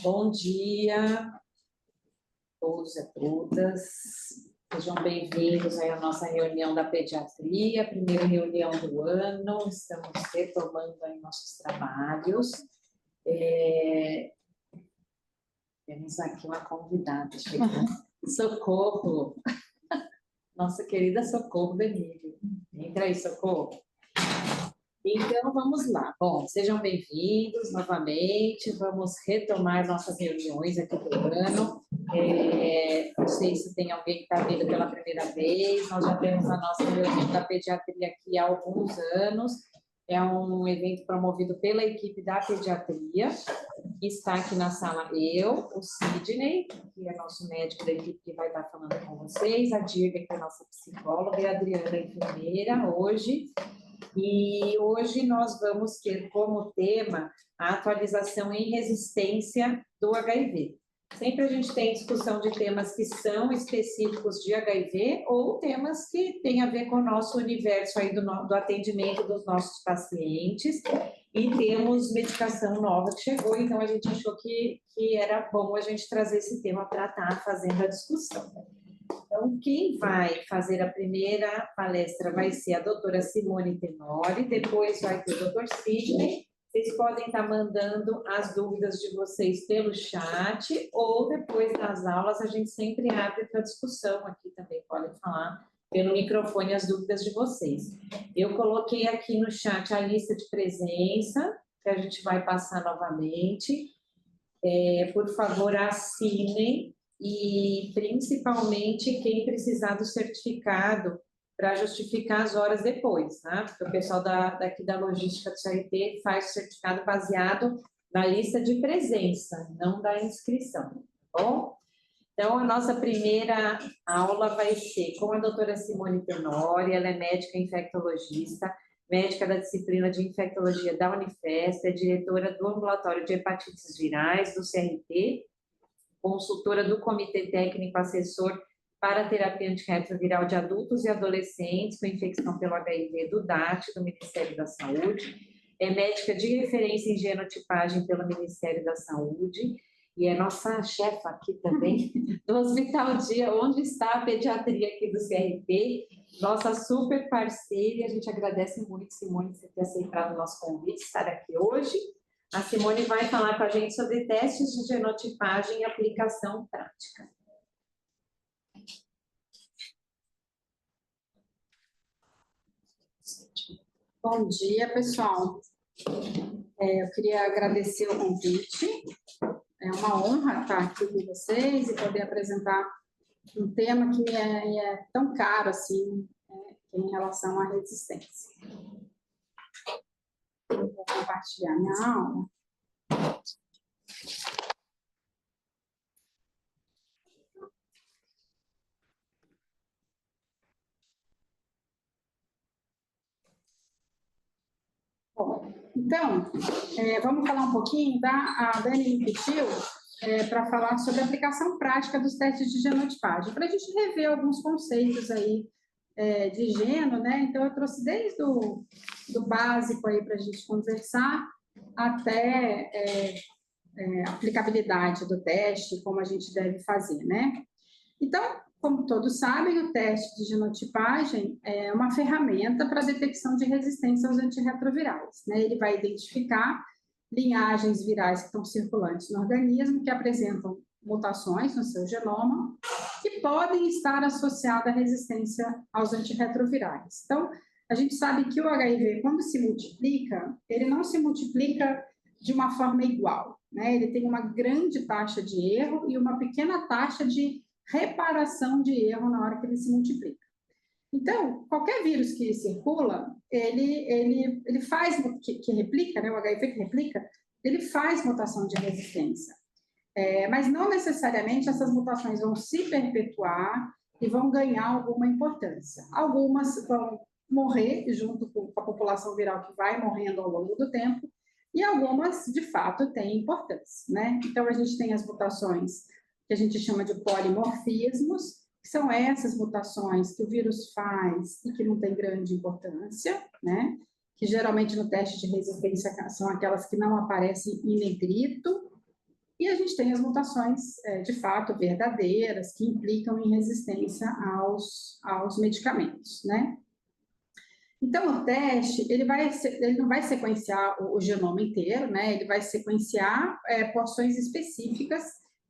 Bom dia a todos e a todas. Sejam bem-vindos aí à nossa reunião da pediatria, primeira reunião do ano. Estamos retomando aí nossos trabalhos. Temos aqui uma convidada chegando. Socorro! Nossa querida Socorro Benítez. Entra aí, Socorro. Então, vamos lá. Bom, sejam bem-vindos novamente. Vamos retomar nossas reuniões aqui do ano. Não sei se tem alguém que está vindo pela primeira vez. Nós já temos a nossa reunião da pediatria aqui há alguns anos. É um evento promovido pela equipe da pediatria. Está aqui na sala eu, o Sidney, que é nosso médico da equipe que vai estar falando com vocês, a Dirga, que é nossa psicóloga, e a Adriana, enfermeira, hoje. E hoje nós vamos ter como tema a atualização em resistência do HIV. Sempre a gente tem discussão de temas que são específicos de HIV ou temas que têm a ver com o nosso universo aí do atendimento dos nossos pacientes. E temos medicação nova que chegou, então a gente achou que era bom a gente trazer esse tema para estar fazendo a discussão. Então, quem vai fazer a primeira palestra vai ser a doutora Simone Tenori, depois vai ter o doutor Sidney. Vocês podem estar mandando as dúvidas de vocês pelo chat, ou depois das aulas a gente sempre abre para discussão aqui também, podem falar pelo microfone as dúvidas de vocês. Eu coloquei aqui no chat a lista de presença, que a gente vai passar novamente. Por favor, assinem. E, principalmente, quem precisar do certificado para justificar as horas depois, tá? Porque o pessoal daqui da logística do CRT faz o certificado baseado na lista de presença, não da inscrição, tá bom? Então, a nossa primeira aula vai ser com a doutora Simone Tenori, ela é médica infectologista, médica da disciplina de infectologia da Unifesp, é diretora do ambulatório de hepatites virais do CRT, consultora do Comitê Técnico Assessor para a Terapia Antirretroviral de Adultos e Adolescentes com infecção pelo HIV do DAT, do Ministério da Saúde, é médica de referência em genotipagem pelo Ministério da Saúde e é nossa chefa aqui também do Hospital Dia, onde está a pediatria aqui do CRT, nossa super parceira, e a gente agradece muito, Simone, por ter aceitado o nosso convite, estar aqui hoje. A Simone vai falar com a gente sobre testes de genotipagem e aplicação prática. Bom dia, pessoal. Eu queria agradecer o convite. É uma honra estar aqui com vocês e poder apresentar um tema que me é tão caro assim, em relação à resistência. Eu vou compartilhar minha aula. Bom, então, vamos falar um pouquinho, tá? A Dani me pediu para falar sobre a aplicação prática dos testes de genotipagem, para a gente rever alguns conceitos aí de geno, né? Então, eu trouxe desde do básico aí para a gente conversar até a aplicabilidade do teste, como a gente deve fazer, né? Então, como todos sabem, o teste de genotipagem é uma ferramenta para a detecção de resistência aos antirretrovirais, né? Ele vai identificar linhagens virais que estão circulantes no organismo, que apresentam mutações no seu genoma, que podem estar associadas à resistência aos antirretrovirais. Então, a gente sabe que o HIV, quando se multiplica, ele não se multiplica de uma forma igual, né? Ele tem uma grande taxa de erro e uma pequena taxa de reparação de erro na hora que ele se multiplica. Então, qualquer vírus que circula, ele faz, que replica, né, o HIV que replica, ele faz mutação de resistência. Mas não necessariamente essas mutações vão se perpetuar e vão ganhar alguma importância. Algumas vão morrer junto com a população viral que vai morrendo ao longo do tempo, e algumas, de fato, têm importância, né? Então, a gente tem as mutações que a gente chama de polimorfismos, que são essas mutações que o vírus faz e que não tem grande importância, né? que geralmente no teste de resistência são aquelas que não aparecem em negrito, e a gente tem as mutações, de fato, verdadeiras, que implicam em resistência aos medicamentos, né? Então, o teste, ele não vai sequenciar o genoma inteiro, né? Ele vai sequenciar porções específicas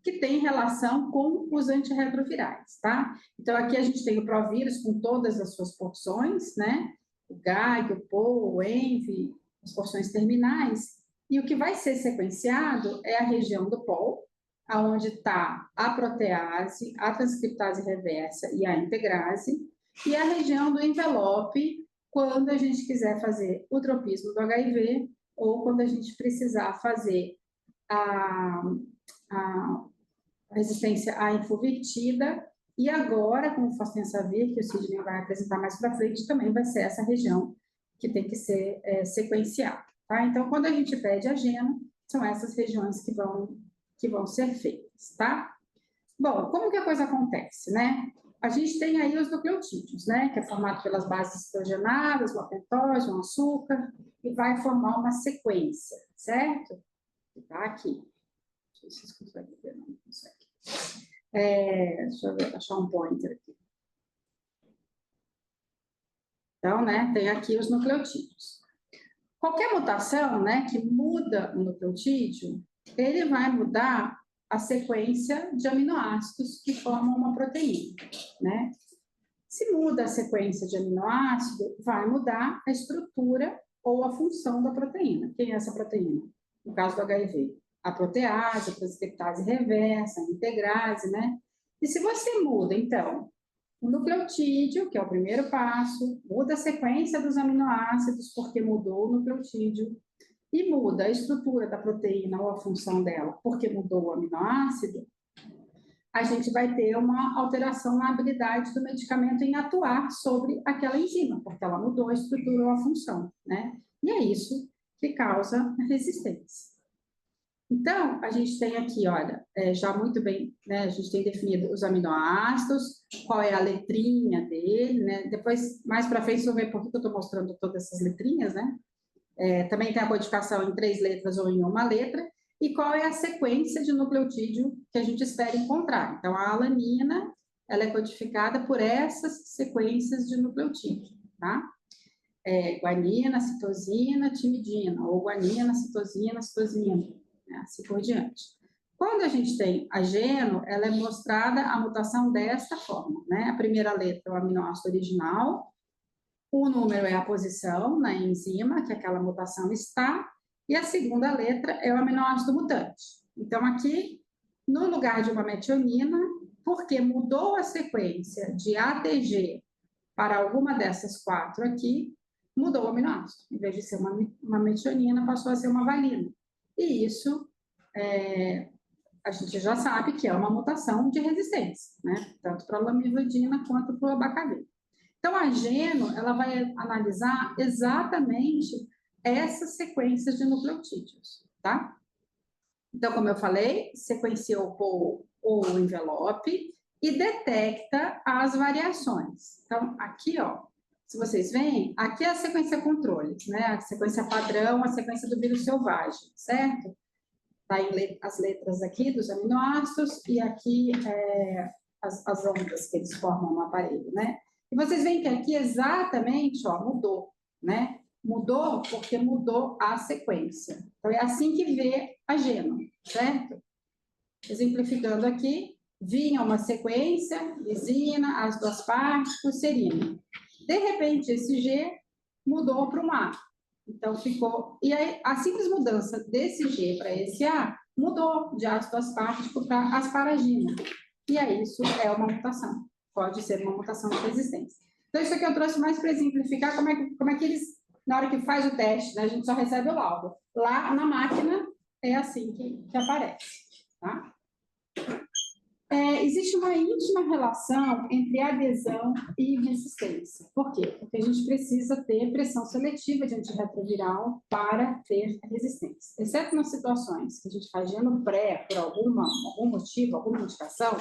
que têm relação com os antirretrovirais, tá? Então, aqui a gente tem o provírus com todas as suas porções, né? O GAG, o PO, o ENV, as porções terminais, e o que vai ser sequenciado é a região do POL, aonde está a protease, a transcriptase reversa e a integrase, e a região do envelope, quando a gente quiser fazer o tropismo do HIV ou quando a gente precisar fazer a resistência à infuvirtida. E agora, com o fosfensavir, que o Sidney vai apresentar mais para frente, também vai ser essa região que tem que ser sequenciada. Tá? Então, quando a gente pede a geno, são essas regiões que vão ser feitas. Tá? Bom, como que a coisa acontece, né? A gente tem aí os nucleotídeos, né? Que é formado pelas bases hidrogenadas, uma pentose, um açúcar, e vai formar uma sequência, certo? Tá aqui. Não sei se vocês conseguem ver, não consegue. Deixa eu ver, achar um pointer aqui. Então, né, tem aqui os nucleotídeos. Qualquer mutação, né, que muda o nucleotídeo, ele vai mudar a sequência de aminoácidos que formam uma proteína, né? Se muda a sequência de aminoácido, vai mudar a estrutura ou a função da proteína. Quem é essa proteína? No caso do HIV, a protease, a transcriptase reversa, a integrase, né? E se você muda, então, o nucleotídeo, que é o primeiro passo, muda a sequência dos aminoácidos, porque mudou o nucleotídeo, e muda a estrutura da proteína ou a função dela, porque mudou o aminoácido, a gente vai ter uma alteração na habilidade do medicamento em atuar sobre aquela enzima, porque ela mudou a estrutura ou a função, né? E é isso que causa a resistência. Então, a gente tem aqui, olha, já muito bem, né? A gente tem definido os aminoácidos, qual é a letrinha dele, né? Depois, mais para frente, vocês vão ver por que eu estou mostrando todas essas letrinhas, né? Também tem a codificação em 3 letras ou em uma letra, e qual é a sequência de nucleotídeo que a gente espera encontrar. Então, a alanina, ela é codificada por essas sequências de nucleotídeo, tá? Guanina, citosina, timidina, ou guanina, citosina, citosina, né? Assim por diante. Quando a gente tem a geno, ela é mostrada a mutação desta forma, né? A primeira letra é o aminoácido original, o número é a posição na enzima que aquela mutação está, e a segunda letra é o aminoácido mutante. Então, aqui, no lugar de uma metionina, porque mudou a sequência de ATG para alguma dessas 4 aqui, mudou o aminoácido. Em vez de ser uma metionina, passou a ser uma valina. E isso, a gente já sabe que é uma mutação de resistência, né? Tanto para a lamivudina quanto para o abacavir. Então, a geno, ela vai analisar exatamente essas sequências de nucleotídeos, tá? Então, como eu falei, sequencia o POL ou o envelope e detecta as variações. Então, aqui, ó, se vocês veem, aqui é a sequência controle, né? A sequência padrão, a sequência do vírus selvagem, certo? Tá em as letras aqui dos aminoácidos e aqui as ondas que eles formam no aparelho, né? E vocês veem que aqui exatamente, ó, mudou, né? Mudou porque mudou a sequência. Então, é assim que vê a geno, certo? Exemplificando aqui, vinha uma sequência, lisina, as 2 partes, serina. De repente, esse G mudou para um A. Então, ficou... E aí, a simples mudança desse G para esse A mudou de ácido aspartico para asparagina. E aí, isso é uma mutação. Pode ser uma mutação de resistência. Então, isso aqui eu trouxe mais para exemplificar como é que eles, na hora que faz o teste, né, a gente só recebe o laudo. Lá na máquina, é assim que aparece. Tá? Existe uma íntima relação entre adesão e resistência. Por quê? Porque a gente precisa ter pressão seletiva de antirretroviral para ter resistência. Exceto nas situações que a gente faz geno pré por algum motivo, alguma indicação,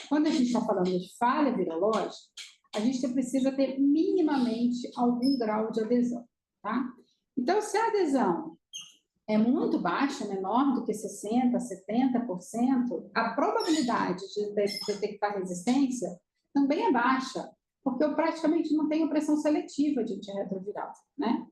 quando a gente está falando de falha virológica, a gente precisa ter minimamente algum grau de adesão, tá? Então, se a adesão é muito baixa, menor do que 60%, 70%, a probabilidade de detectar resistência também é baixa, porque eu praticamente não tenho pressão seletiva de antirretroviral, né?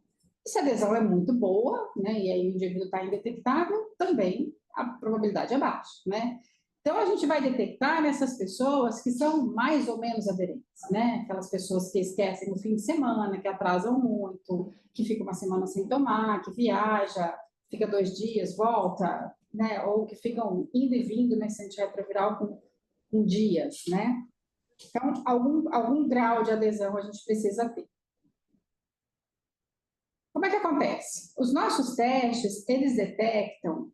E se a adesão é muito boa, né, e aí o indivíduo está indetectável, também a probabilidade é baixa, né? Então, a gente vai detectar nessas pessoas que são mais ou menos aderentes, né? Aquelas pessoas que esquecem no fim de semana, que atrasam muito, que ficam uma semana sem tomar, que viaja, fica 2 dias, volta, né? Ou que ficam indo e vindo nesse antirretroviral com dias, né? Então, algum grau de adesão a gente precisa ter. Como é que acontece? Os nossos testes, eles detectam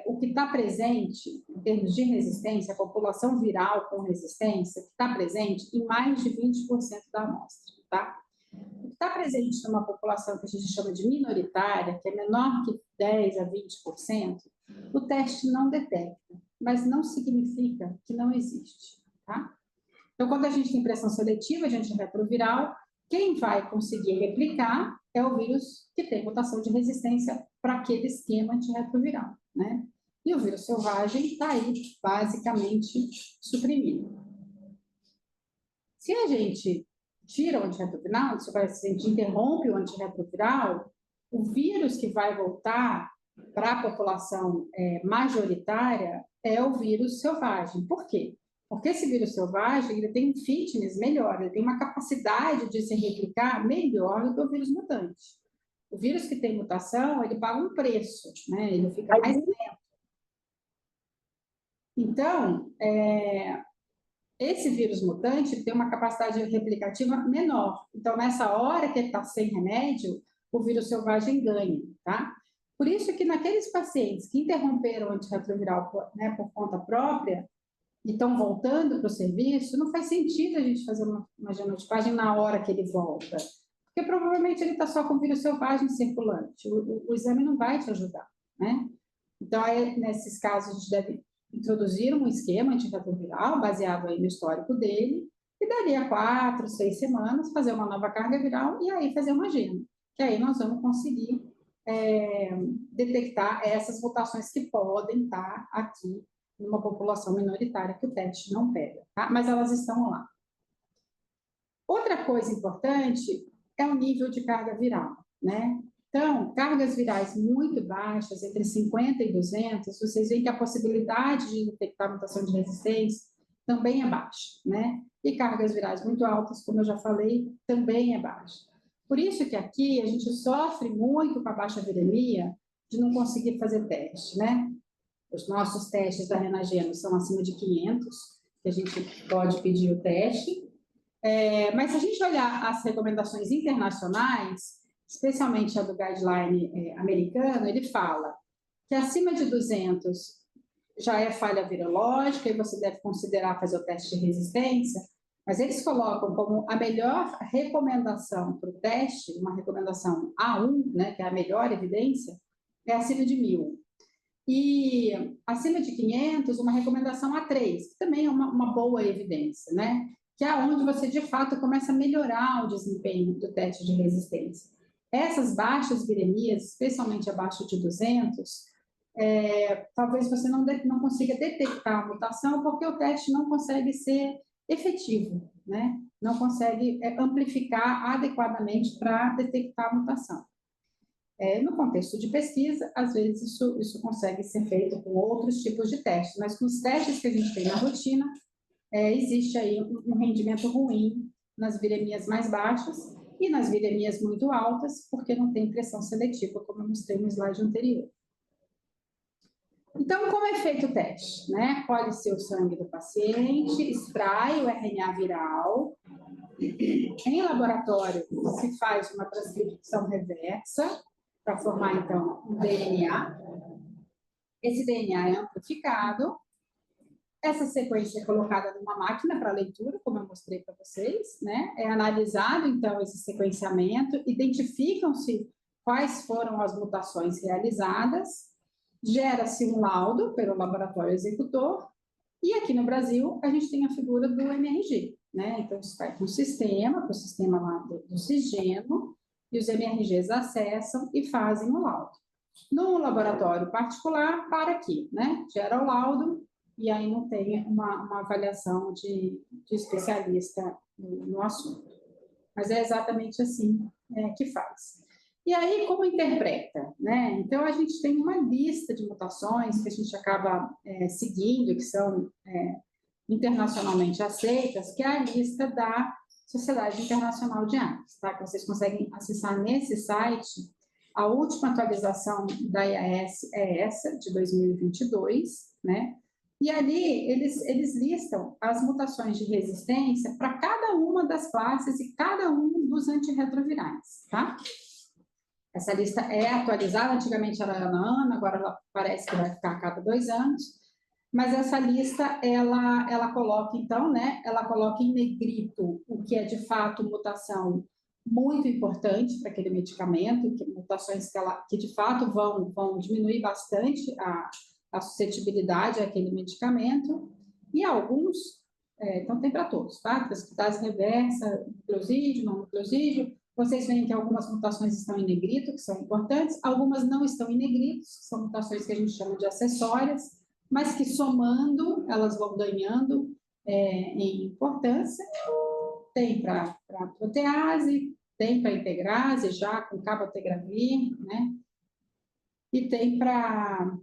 o que está presente em termos de resistência, a população viral com resistência, que está presente em mais de 20% da amostra, tá? O que está presente numa população que a gente chama de minoritária, que é menor que 10% a 20%, o teste não detecta, mas não significa que não existe, tá? Então, quando a gente tem pressão seletiva de antirretroviral, quem vai conseguir replicar é o vírus que tem mutação de resistência para aquele esquema antirretroviral, né? E o vírus selvagem está aí, basicamente, suprimido. Se a gente tira o antirretroviral, se a gente interrompe o antirretroviral, o vírus que vai voltar para a população majoritária é o vírus selvagem. Por quê? Porque esse vírus selvagem ele tem um fitness melhor, ele tem uma capacidade de se replicar melhor do que o vírus mutante. O vírus que tem mutação, ele paga um preço, né? Ele fica mais lento. Então, esse vírus mutante tem uma capacidade replicativa menor. Então, nessa hora que ele está sem remédio, o vírus selvagem ganha, tá? Por isso que naqueles pacientes que interromperam o antirretroviral por conta própria, e estão voltando para o serviço, não faz sentido a gente fazer uma genotipagem na hora que ele volta, porque provavelmente ele está só com vírus selvagem circulante, o exame não vai te ajudar, né? Então, nesses casos, a gente deve introduzir um esquema antirretroviral baseado aí no histórico dele, e dali a 4, 6 semanas, fazer uma nova carga viral e aí fazer uma gema, que aí nós vamos conseguir detectar essas mutações que podem estar aqui numa população minoritária que o teste não pega, tá? Mas elas estão lá. Outra coisa importante é o nível de carga viral, né? Então, cargas virais muito baixas, entre 50 e 200, vocês veem que a possibilidade de detectar mutação de resistência também é baixa, né? E cargas virais muito altas, como eu já falei, também é baixa. Por isso que aqui a gente sofre muito com a baixa viremia de não conseguir fazer teste, né? Os nossos testes da Renageno são acima de 500, que a gente pode pedir o teste. Mas se a gente olhar as recomendações internacionais, especialmente a do guideline americano, ele fala que acima de 200 já é falha virológica e você deve considerar fazer o teste de resistência, mas eles colocam como a melhor recomendação para o teste, uma recomendação A1, né, que é a melhor evidência, é acima de 1.000. E acima de 500, uma recomendação A3, que também é uma boa evidência, né? Que é onde você, de fato, começa a melhorar o desempenho do teste de resistência. Essas baixas viremias, especialmente abaixo de 200, talvez você não consiga detectar a mutação, porque o teste não consegue ser efetivo, né? Não consegue amplificar adequadamente para detectar a mutação. No contexto de pesquisa, às vezes isso consegue ser feito com outros tipos de testes, mas com os testes que a gente tem na rotina, existe aí um rendimento ruim nas viremias mais baixas e nas viremias muito altas, porque não tem pressão seletiva, como eu mostrei no slide anterior. Então, como é feito o teste? Né? Colhe-se o sangue do paciente, extrai o RNA viral. Em laboratório, se faz uma transcrição reversa, para formar, então, um DNA. Esse DNA é amplificado. Essa sequência é colocada numa máquina para leitura, como eu mostrei para vocês, né? É analisado, então, esse sequenciamento, identificam-se quais foram as mutações realizadas, gera-se um laudo pelo laboratório executor, e aqui no Brasil a gente tem a figura do MRG, né? Então, isso vai para o sistema lá do Cisgeno, e os MRGs acessam e fazem o laudo. No laboratório particular, para aqui, né? Gera o laudo e aí não tem uma avaliação de especialista no assunto. Mas é exatamente assim que faz. E aí, como interpreta? Né? Então, a gente tem uma lista de mutações que a gente acaba seguindo, que são internacionalmente aceitas, que é a lista da Sociedade Internacional de Aves, tá? Que vocês conseguem acessar nesse site. A última atualização da IAS é essa, de 2022, né? E ali eles listam as mutações de resistência para cada uma das classes e cada um dos antirretrovirais, tá? Essa lista é atualizada, antigamente era ano a ano, agora ela parece que vai ficar a cada 2 anos, mas essa lista, ela coloca, então, né, ela coloca em negrito o que é, de fato, mutação muito importante para aquele medicamento, que mutações que de fato, vão diminuir bastante a suscetibilidade àquele medicamento, e alguns, então tem para todos, tá? Transcriptase reversa, nucleosídeo, não nucleosídeo. Vocês veem que algumas mutações estão em negrito, que são importantes, algumas não estão em negrito, que são mutações que a gente chama de acessórias, mas que somando, elas vão ganhando em importância. Tem para protease, tem para integrase, já com cabotegravir, né? E tem para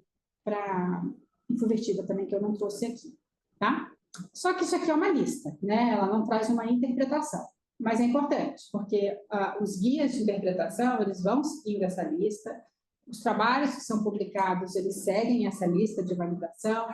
introvertida também, que eu não trouxe aqui, tá? Só que isso aqui é uma lista, né? Ela não traz uma interpretação, mas é importante, porque os guias de interpretação, eles vão seguindo essa lista, os trabalhos que são publicados, eles seguem essa lista de validação,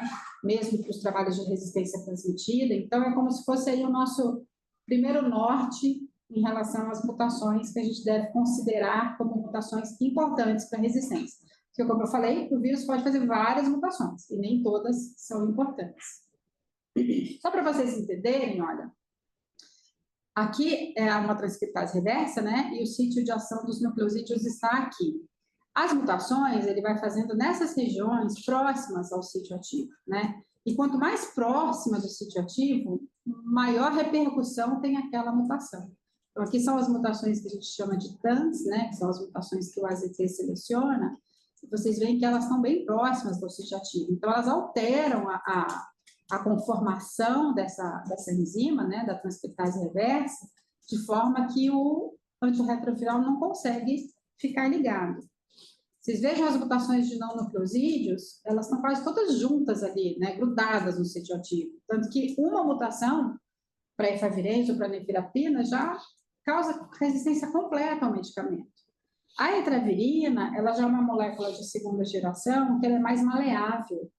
mesmo para os trabalhos de resistência transmitida, então é como se fosse aí o nosso primeiro norte em relação às mutações que a gente deve considerar como mutações importantes para a resistência. Porque, como eu falei, o vírus pode fazer várias mutações, e nem todas são importantes. Só para vocês entenderem, olha, aqui é uma transcriptase reversa, né? E o sítio de ação dos nucleosídeos está aqui. As mutações, ele vai fazendo nessas regiões próximas ao sítio ativo, né? E quanto mais próxima do sítio ativo, maior repercussão tem aquela mutação. Então, aqui são as mutações que a gente chama de TANs, né? Que são as mutações que o AZT seleciona. Vocês veem que elas estão bem próximas do sítio ativo. Então, elas alteram a conformação dessa enzima, né, da transcriptase reversa, de forma que o antirretroviral não consegue ficar ligado. Vocês vejam as mutações de não nucleosídeos, elas estão quase todas juntas ali, né, grudadas no sítio ativo. Tanto que uma mutação para efavirenz ou para nefirapina já causa resistência completa ao medicamento. A etravirina, ela já é uma molécula de segunda geração, que ela é mais maleável.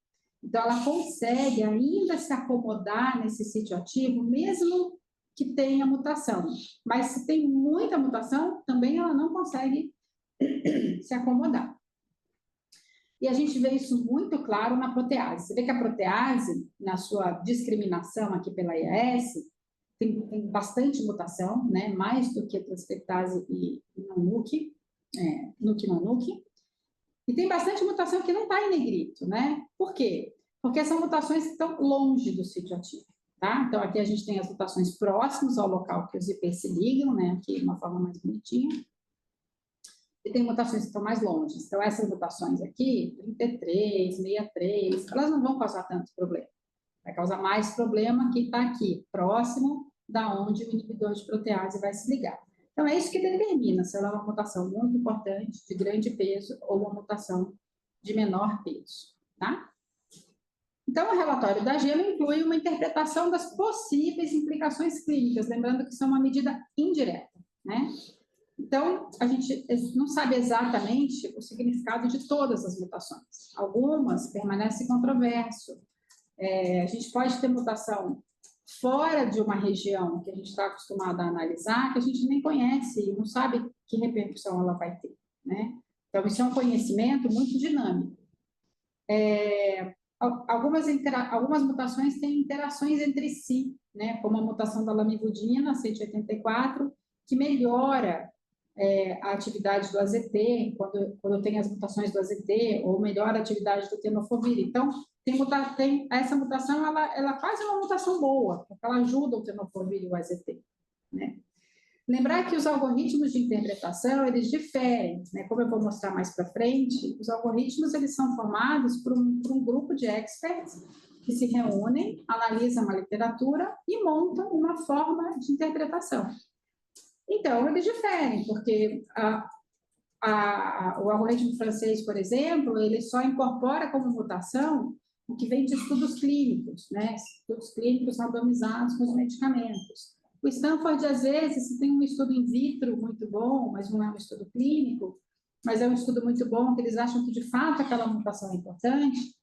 Então, ela consegue ainda se acomodar nesse sítio ativo, mesmo que tenha mutação. Mas se tem muita mutação, também ela não consegue se acomodar. E a gente vê isso muito claro na protease. Você vê que a protease, na sua discriminação aqui pela IAS, tem bastante mutação, né? Mais do que transcriptase e não-NUC, NUC não-NUC. E tem bastante mutação que não está em negrito, né? Por quê? Porque são mutações que estão longe do sítio ativo, tá? Então, aqui a gente tem as mutações próximas ao local que os IPs se ligam, né? Aqui de uma forma mais bonitinha. E tem mutações que estão mais longe. Então, essas mutações aqui, 33, 63, elas não vão causar tanto problema. Vai causar mais problema que está aqui, próximo da onde o inibidor de protease vai se ligar. Então, é isso que determina se ela é uma mutação muito importante, de grande peso, ou uma mutação de menor peso, tá? Então, o relatório da GEMA inclui uma interpretação das possíveis implicações clínicas, lembrando que isso é uma medida indireta, né? Então, a gente não sabe exatamente o significado de todas as mutações. Algumas permanecem controverso. A gente pode ter mutação fora de uma região que a gente está acostumado a analisar, que a gente nem conhece e não sabe que repercussão ela vai ter, né? Então, isso é um conhecimento muito dinâmico. Algumas mutações têm interações entre si, né? Como a mutação da lamivudina, 184, que melhora a atividade do AZT, quando tem as mutações do AZT, ou melhora a atividade do tenofovir. Então, essa mutação, ela faz uma mutação boa, porque ela ajuda o tenofovir e o AZT, né? Lembrar que os algoritmos de interpretação, eles diferem, né? Como eu vou mostrar mais para frente, os algoritmos, eles são formados por um grupo de experts que se reúnem, analisam a literatura e montam uma forma de interpretação. Então, eles diferem, porque o algoritmo francês, por exemplo, ele só incorpora como mutação o que vem de estudos clínicos, né? Estudos clínicos randomizados com os medicamentos. O Stanford, às vezes, se tem um estudo in vitro muito bom, mas não é um estudo clínico, mas é um estudo muito bom, que eles acham que, de fato, aquela mutação é importante,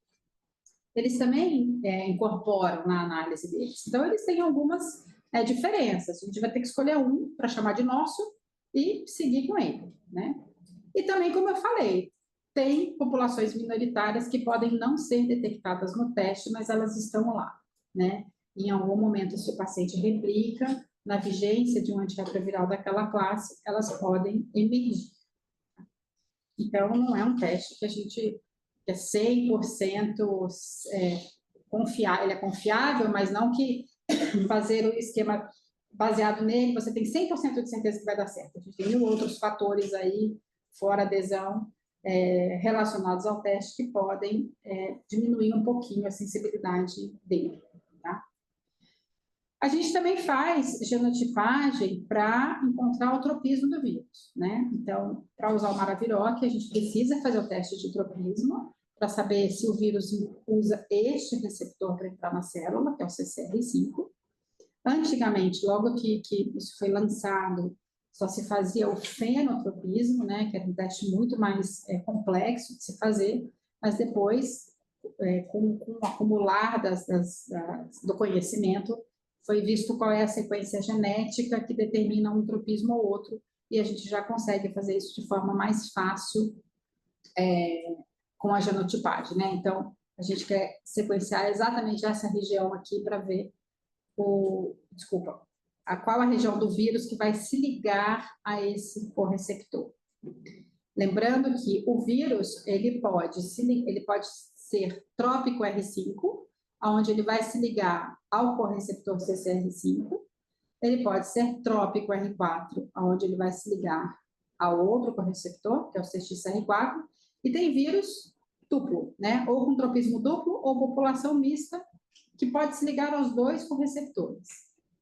eles também incorporam na análise deles. Então, eles têm algumas diferenças. A gente vai ter que escolher um para chamar de nosso e seguir com ele, né? E também, como eu falei, tem populações minoritárias que podem não ser detectadas no teste, mas elas estão lá, né? Em algum momento, se o paciente replica na vigência de um antirretroviral daquela classe, elas podem emergir. Então, não é um teste que a gente é 100% confiável, ele é confiável, mas não que fazer o esquema baseado nele, você tem 100% de certeza que vai dar certo. A gente tem mil outros fatores aí, fora adesão, relacionados ao teste, que podem diminuir um pouquinho a sensibilidade dele. Tá? A gente também faz genotipagem para encontrar o tropismo do vírus, né? Então, para usar o Maraviroc, a gente precisa fazer o teste de tropismo para saber se o vírus usa este receptor para entrar na célula, que é o CCR5. Antigamente, logo que isso foi lançado, só se fazia o fenotropismo, né? Que era um teste muito mais complexo de se fazer, mas depois, com o acumular do conhecimento, foi visto qual é a sequência genética que determina um tropismo ou outro, e a gente já consegue fazer isso de forma mais fácil com a genotipagem, né? Então, a gente quer sequenciar exatamente essa região aqui para ver qual a região do vírus que vai se ligar a esse correceptor. Lembrando que o vírus, ele pode ser trópico R5, onde ele vai se ligar ao correceptor CCR5. Ele pode ser trópico R4, onde ele vai se ligar ao outro correceptor, que é o CXR4. E tem vírus duplo, né? Ou com tropismo duplo, ou população mista, que pode se ligar aos dois correceptores.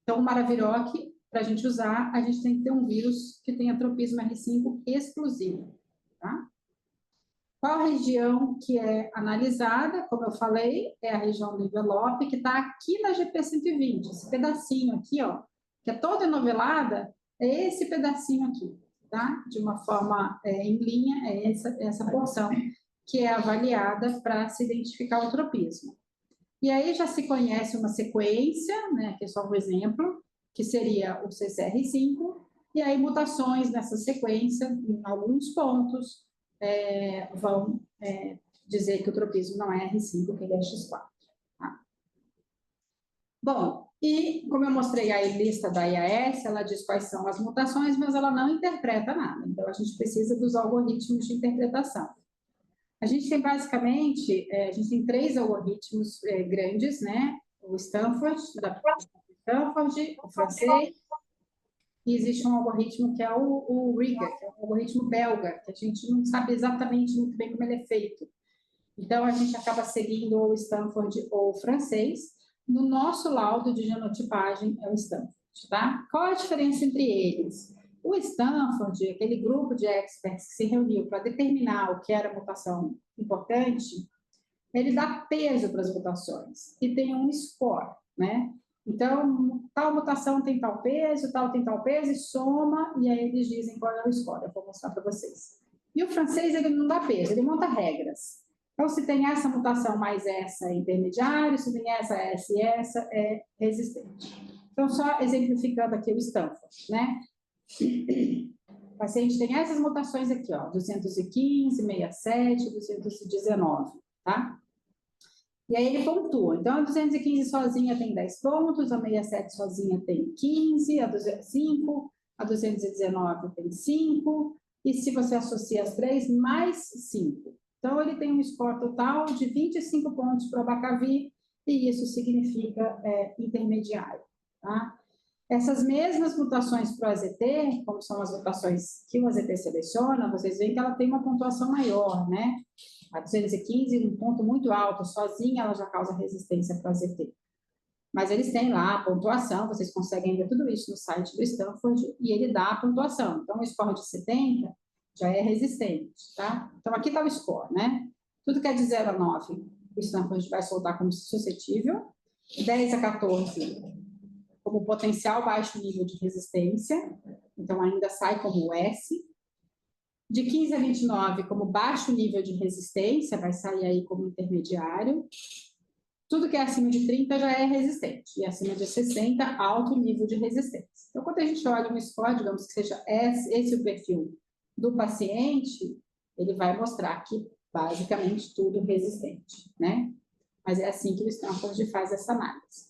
Então, o Maraviroc, para a gente usar, a gente tem que ter um vírus que tenha tropismo R5 exclusivo. Tá? Qual região que é analisada? Como eu falei, é a região do envelope, que está aqui na GP120. Esse pedacinho aqui, ó, que é toda enovelada, é esse pedacinho aqui, tá? De uma forma em linha, é essa porção que é avaliada para se identificar o tropismo. E aí já se conhece uma sequência, né, que é só um exemplo, que seria o CCR5, e aí mutações nessa sequência, em alguns pontos, vão dizer que o tropismo não é R5, que ele é X4. Tá? Bom, e como eu mostrei a lista da IAS, ela diz quais são as mutações, mas ela não interpreta nada. Então, a gente precisa dos algoritmos de interpretação. A gente tem basicamente, a gente tem 3 algoritmos grandes, né? O Stanford, o francês, e existe um algoritmo que é o Riga, que é um algoritmo belga, que a gente não sabe exatamente muito bem como ele é feito. Então, a gente acaba seguindo ou o Stanford ou o francês. No nosso laudo de genotipagem é o Stanford, tá? Qual a diferença entre eles? O Stanford, aquele grupo de experts que se reuniu para determinar o que era mutação importante, ele dá peso para as mutações e tem um score, né? Então, tal mutação tem tal peso, tal tem tal peso, e soma, e aí eles dizem qual é o score. Eu vou mostrar para vocês. E o francês, ele não dá peso, ele monta regras. Então, se tem essa mutação mais essa é intermediário, se tem essa e essa é resistente. Então, só exemplificando aqui o Stanford, né? O paciente tem essas mutações aqui, ó, 215, 67, 219, tá? E aí ele pontua. Então, a 215 sozinha tem 10 pontos, a 67 sozinha tem 15, a 205, a 219 tem 5, e se você associa as 3, mais 5. Então, ele tem um score total de 25 pontos para o Abacavi, e isso significa intermediário, tá? Essas mesmas mutações para o AZT, como são as mutações que o AZT seleciona, vocês veem que ela tem uma pontuação maior, né? A 215, um ponto muito alto, sozinha ela já causa resistência para o AZT. Mas eles têm lá a pontuação, vocês conseguem ver tudo isso no site do Stanford, e ele dá a pontuação. Então, o score de 70 já é resistente, tá? Então, aqui está o score, né? Tudo que é de 0 a 9, o Stanford vai soltar como suscetível. 10 a 14, como potencial baixo nível de resistência, então ainda sai como S. De 15 a 29, como baixo nível de resistência, vai sair aí como intermediário. Tudo que é acima de 30 já é resistente, e acima de 60, alto nível de resistência. Então, quando a gente olha um score, digamos que seja esse o perfil do paciente, ele vai mostrar que basicamente tudo resistente, né? Mas é assim que o Stanford faz essa análise.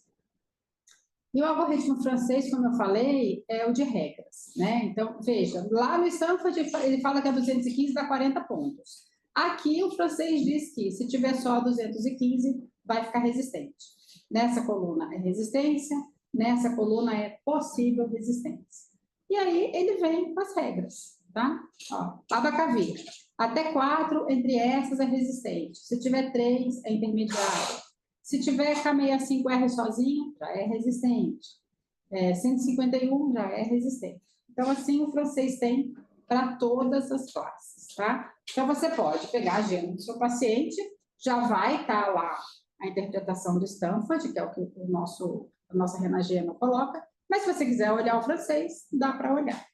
E o algoritmo francês, como eu falei, é o de regras, né? Então, veja, lá no Stanford ele fala que a 215 dá 40 pontos. Aqui o francês diz que se tiver só 215, vai ficar resistente. Nessa coluna é resistência, nessa coluna é possível resistência. E aí ele vem com as regras, tá? Ó, abacavir. Até 4, entre essas é resistente. Se tiver 3, é intermediário. Se tiver K65R sozinho, já é resistente. 151 já é resistente. Então, assim, o francês tem para todas as classes, tá? Então, você pode pegar a gênero do seu paciente, já vai estar lá a interpretação do Stanford, que é o que a nossa Renageno coloca, mas se você quiser olhar o francês, dá para olhar.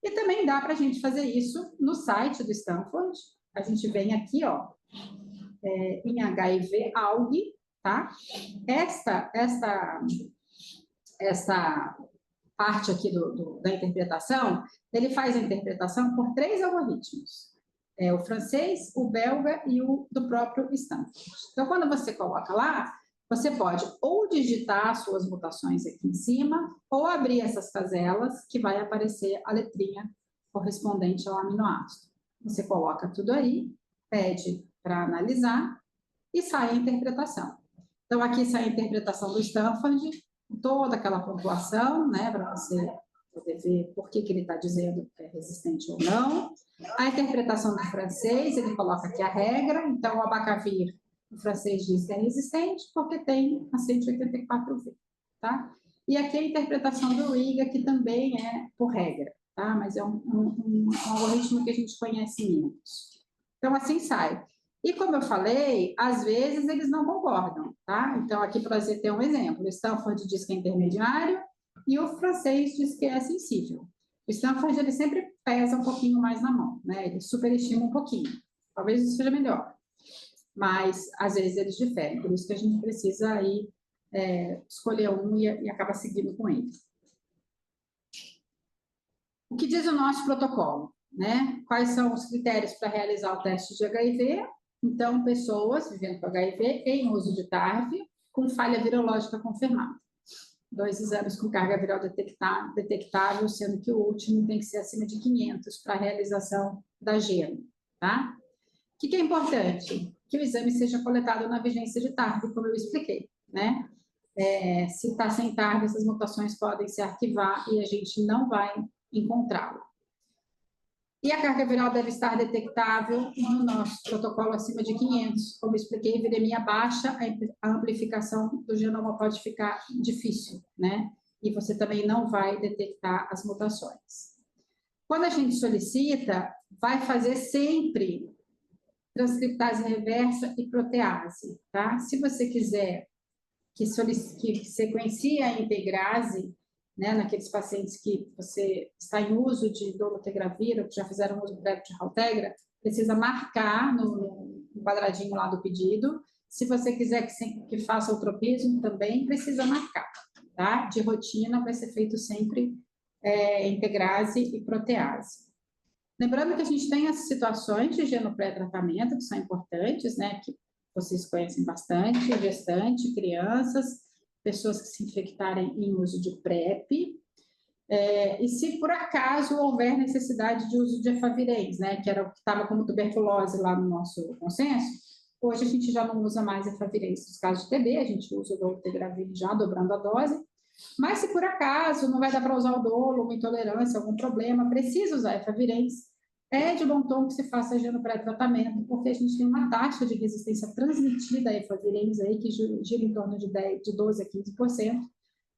E também dá para a gente fazer isso no site do Stanford. A gente vem aqui, ó, em HIV ALG, tá? Esta parte aqui da interpretação, ele faz a interpretação por 3 algoritmos. O francês, o belga e o do próprio Stanford. Então, quando você coloca lá, você pode ou digitar as suas mutações aqui em cima, ou abrir essas caselas, que vai aparecer a letrinha correspondente ao aminoácido. Você coloca tudo aí, pede para analisar, e sai a interpretação. Então, aqui sai a interpretação do Stanford, toda aquela pontuação, né, para você poder ver por que ele está dizendo que é resistente ou não. A interpretação do francês, ele coloca aqui a regra, então o abacavir, o francês diz que é resistente porque tem a 184V, tá? E aqui a interpretação do Riga, que também é por regra, tá? Mas é um algoritmo que a gente conhece menos. Então, assim sai. E como eu falei, às vezes eles não concordam, tá? Então, aqui para você ter um exemplo, o Stanford diz que é intermediário e o francês diz que é sensível. O Stanford, ele sempre pesa um pouquinho mais na mão, né? Ele superestima um pouquinho. Talvez isso seja melhor. Mas, às vezes, eles diferem. Por isso que a gente precisa aí escolher um e acaba seguindo com ele. O que diz o nosso protocolo, né? Quais são os critérios para realizar o teste de HIV? Então, pessoas vivendo com HIV em uso de TARV com falha virológica confirmada. 2 exames com carga viral detectável, sendo que o último tem que ser acima de 500 para a realização da geno, tá? O que é importante? Que o exame seja coletado na vigência de TARV, como eu expliquei, né? Se está sem TARV, essas mutações podem se arquivar e a gente não vai encontrá-lo. E a carga viral deve estar detectável no nosso protocolo acima de 500. Como expliquei, viremia baixa, a amplificação do genoma pode ficar difícil, né? E você também não vai detectar as mutações. Quando a gente solicita, vai fazer sempre transcriptase reversa e protease, tá? Se você quiser que sequencie a integrase, né, naqueles pacientes que você está em uso de dolutegravir, ou que já fizeram uso prévio de Haltegra, precisa marcar no quadradinho lá do pedido. Se você quiser que faça o tropismo, também precisa marcar, tá? De rotina, vai ser feito sempre integrase e protease. Lembrando que a gente tem as situações de geno pré-tratamento, que são importantes, né, que vocês conhecem bastante, gestante, crianças, pessoas que se infectarem em uso de PrEP, e se por acaso houver necessidade de uso de efavirenz, né, que era o que estava como tuberculose lá no nosso consenso, hoje a gente já não usa mais efavirenz nos casos de TB, a gente usa o dolutegravir já dobrando a dose, Mas se por acaso não vai dar para usar o dolo, uma intolerância, algum problema, precisa usar efavirenz, é de bom tom que se faça no pré-tratamento, porque a gente tem uma taxa de resistência transmitida a efavirenz aí que gira em torno de 12 a 15%.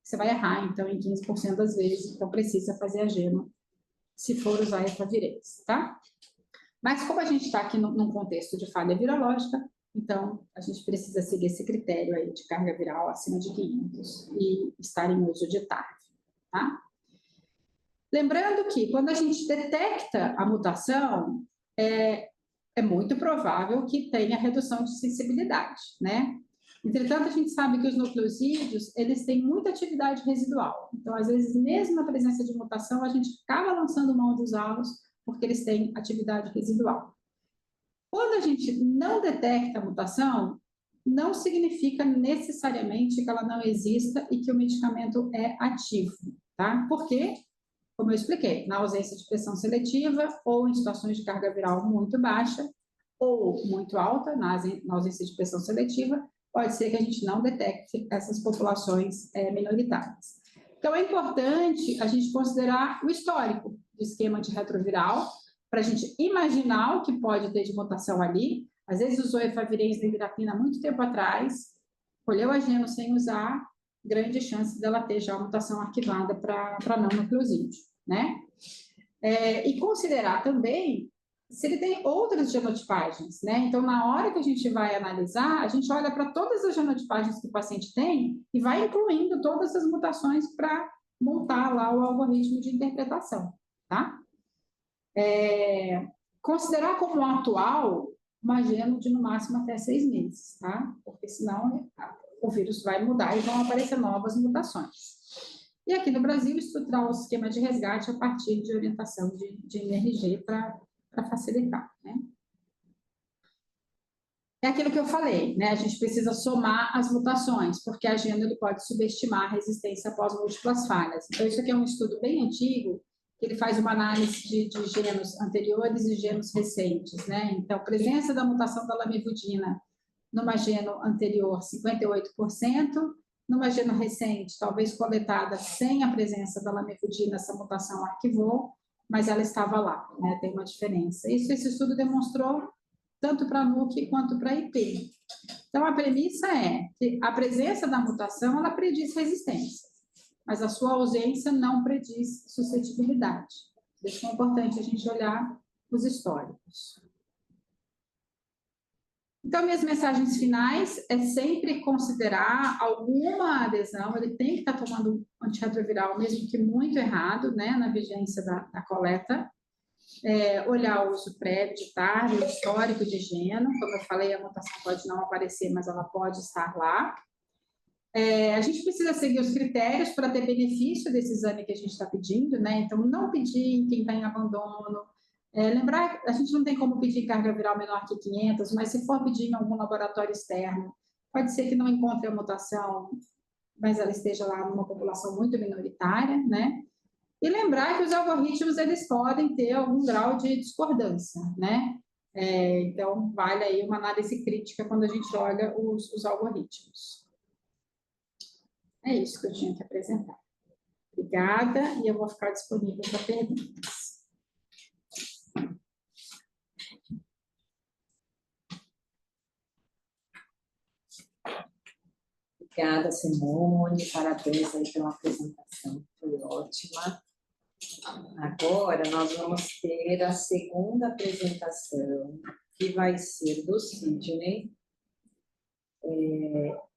Você vai errar, então, em 15% das vezes, então precisa fazer a gema se for usar efavirenz, tá? Mas como a gente está aqui num contexto de falha virológica, então a gente precisa seguir esse critério aí de carga viral acima de 500 e estar em uso de TARV, tá? Lembrando que quando a gente detecta a mutação, é muito provável que tenha redução de sensibilidade, né? Entretanto, a gente sabe que os nucleosídeos, eles têm muita atividade residual. Então, às vezes, mesmo na presença de mutação, a gente acaba lançando mão dos usá-los porque eles têm atividade residual. Quando a gente não detecta a mutação, não significa necessariamente que ela não exista e que o medicamento é ativo, tá? Por quê? Como eu expliquei, na ausência de pressão seletiva ou em situações de carga viral muito baixa ou muito alta, na ausência de pressão seletiva, pode ser que a gente não detecte essas populações minoritárias. Então, é importante a gente considerar o histórico do esquema de retroviral, para a gente imaginar o que pode ter de mutação ali. Às vezes usou efavirenz e nevirapina há muito tempo atrás, colheu a gema sem usar, grande chance dela ter já uma mutação arquivada para não nucleosídeo, né? E considerar também se ele tem outras genotipagens, né? Então, na hora que a gente vai analisar, a gente olha para todas as genotipagens que o paciente tem e vai incluindo todas as mutações para montar lá o algoritmo de interpretação, tá? Considerar como atual uma geno de no máximo até 6 meses, tá? Porque senão o vírus vai mudar e vão aparecer novas mutações. E aqui no Brasil, estruturar o esquema de resgate a partir de orientação de MRG para facilitar, né? É aquilo que eu falei, né? A gente precisa somar as mutações, porque a geno ele pode subestimar a resistência após múltiplas falhas. Então, isso aqui é um estudo bem antigo, que ele faz uma análise de genos anteriores e genos recentes, né? Então, presença da mutação da lamivudina numa geno anterior, 58%, numa geno recente, talvez coletada sem a presença da lamivudina, essa mutação arquivou, mas ela estava lá, né? Tem uma diferença. Isso esse estudo demonstrou tanto para a NUC quanto para a IP. Então, a premissa é que a presença da mutação, ela prediz resistência, mas a sua ausência não prediz suscetibilidade. Isso é importante a gente olhar os históricos. Então, minhas mensagens finais é sempre considerar alguma adesão, ele tem que estar tomando antirretroviral, mesmo que muito errado, né, na vigência da coleta. Olhar o uso prévio de TARV, o histórico de geno, como eu falei, a mutação pode não aparecer, mas ela pode estar lá. A gente precisa seguir os critérios para ter benefício desse exame que a gente está pedindo, né? Então, não pedir em quem está em abandono. Lembrar, a gente não tem como pedir carga viral menor que 500, mas se for pedir em algum laboratório externo, pode ser que não encontre a mutação, mas ela esteja lá numa população muito minoritária, né? E lembrar que os algoritmos, eles podem ter algum grau de discordância, né? Então, vale aí uma análise crítica quando a gente olha os algoritmos. É isso que eu tinha que apresentar. Obrigada, e eu vou ficar disponível para perguntas. Obrigada, Simone, parabéns aí pela apresentação, foi ótima. Agora nós vamos ter a segunda apresentação, que vai ser do Sidney,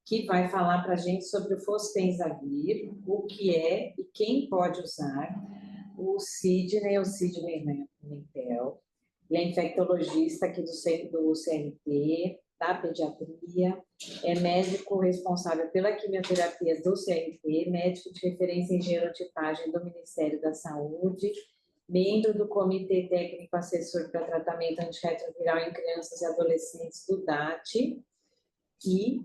que vai falar para a gente sobre o fostemsavir, o que é e quem pode usar. O Sidney Mentel, ele é infectologista aqui do CNT, da pediatria, é médico responsável pela quimioterapia do CNT, médico de referência em genotipagem do Ministério da Saúde, membro do Comitê Técnico Assessor para Tratamento Antirretroviral em Crianças e Adolescentes do DAT, e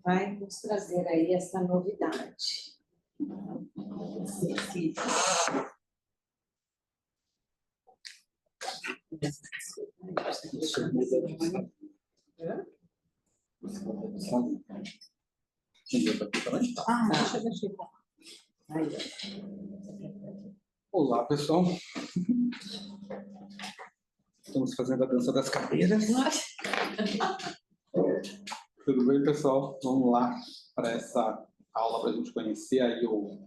vai nos trazer aí essa novidade. Deixa eu ver. Aí, ó. Olá, pessoal. Estamos fazendo a dança das cadeiras. Tudo bem, pessoal? Vamos lá para essa aula para a gente conhecer aí o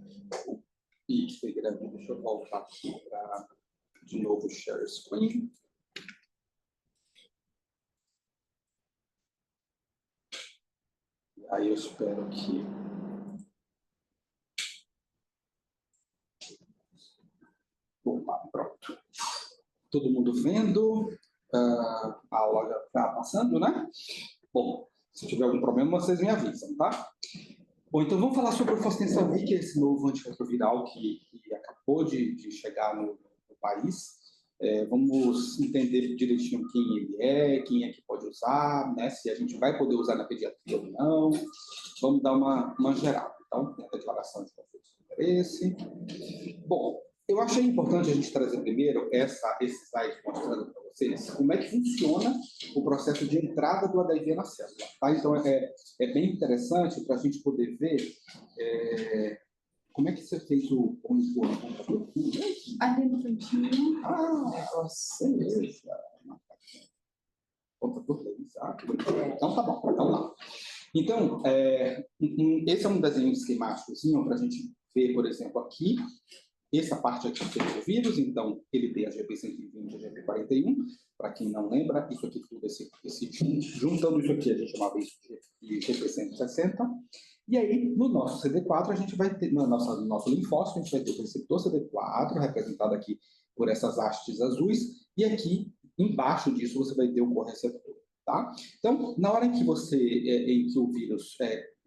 Instagram. Deixa eu voltar aqui para, de novo, share screen. Aí eu espero que... Opa, pronto. Todo mundo vendo? A aula já está passando, né? Bom, se tiver algum problema, vocês me avisam, tá? Bom, então vamos falar sobre o Fostensavir, que é esse novo antirretroviral que acabou de chegar no país. Vamos entender direitinho quem é que pode usar, né? Se a gente vai poder usar na pediatria ou não. Vamos dar uma geral. Então, tem a declaração de conflito de interesse. Bom, eu achei importante a gente trazer primeiro esse slide mostrando para vocês como é que funciona o processo de entrada do HIV na célula. Tá? Então, é bem interessante para a gente poder ver como é que você fez o computador. Ali no cantinho. Beleza. Computador 3. Então, tá bom. Então, lá. Então, esse é um desenho esquemático para a gente ver, por exemplo, aqui. Essa parte aqui seria o vírus, então ele tem a GP120 e a GP41. Para quem não lembra, isso aqui tudo, juntando isso aqui, a gente chamava isso de GP160. E aí, no nosso CD4, a gente vai ter, no nosso linfócito, a gente vai ter o receptor CD4, representado aqui por essas hastes azuis, e aqui, embaixo disso, você vai ter o correceptor. Tá? Então, na hora em que o vírus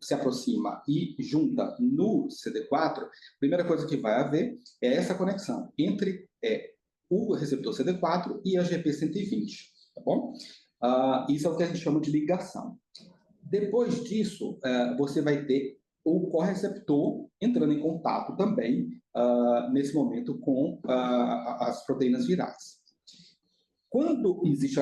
se aproxima e junta no CD4, a primeira coisa que vai haver é essa conexão entre o receptor CD4 e a GP120, tá bom? Isso é o que a gente chama de ligação. Depois disso, você vai ter o correceptor entrando em contato também, nesse momento, com as proteínas virais. Quando existe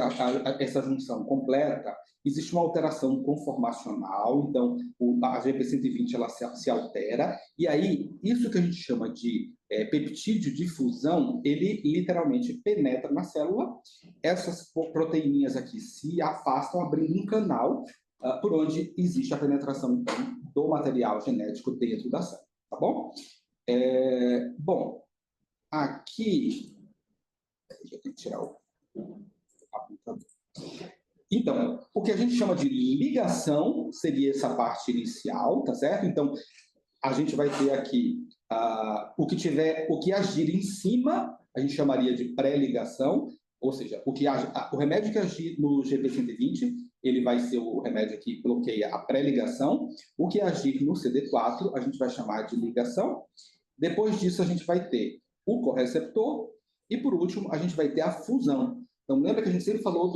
essa junção completa, existe uma alteração conformacional, então a GP120 ela se altera, e aí isso que a gente chama de peptídeo de fusão, ele literalmente penetra na célula, essas proteíninhas aqui se afastam, abrindo um canal por onde existe a penetração então, do material genético dentro da célula, tá bom? Bom, aqui... Deixa eu tirar o... Então, o que a gente chama de ligação seria essa parte inicial, tá certo? Então, a gente vai ter aqui o que agir em cima, a gente chamaria de pré-ligação, ou seja, o remédio que agir no GP120, ele vai ser o remédio que bloqueia a pré-ligação. O que agir no CD4, a gente vai chamar de ligação. Depois disso, a gente vai ter o correceptor. E, por último, a gente vai ter a fusão. Então, lembra que a gente sempre falou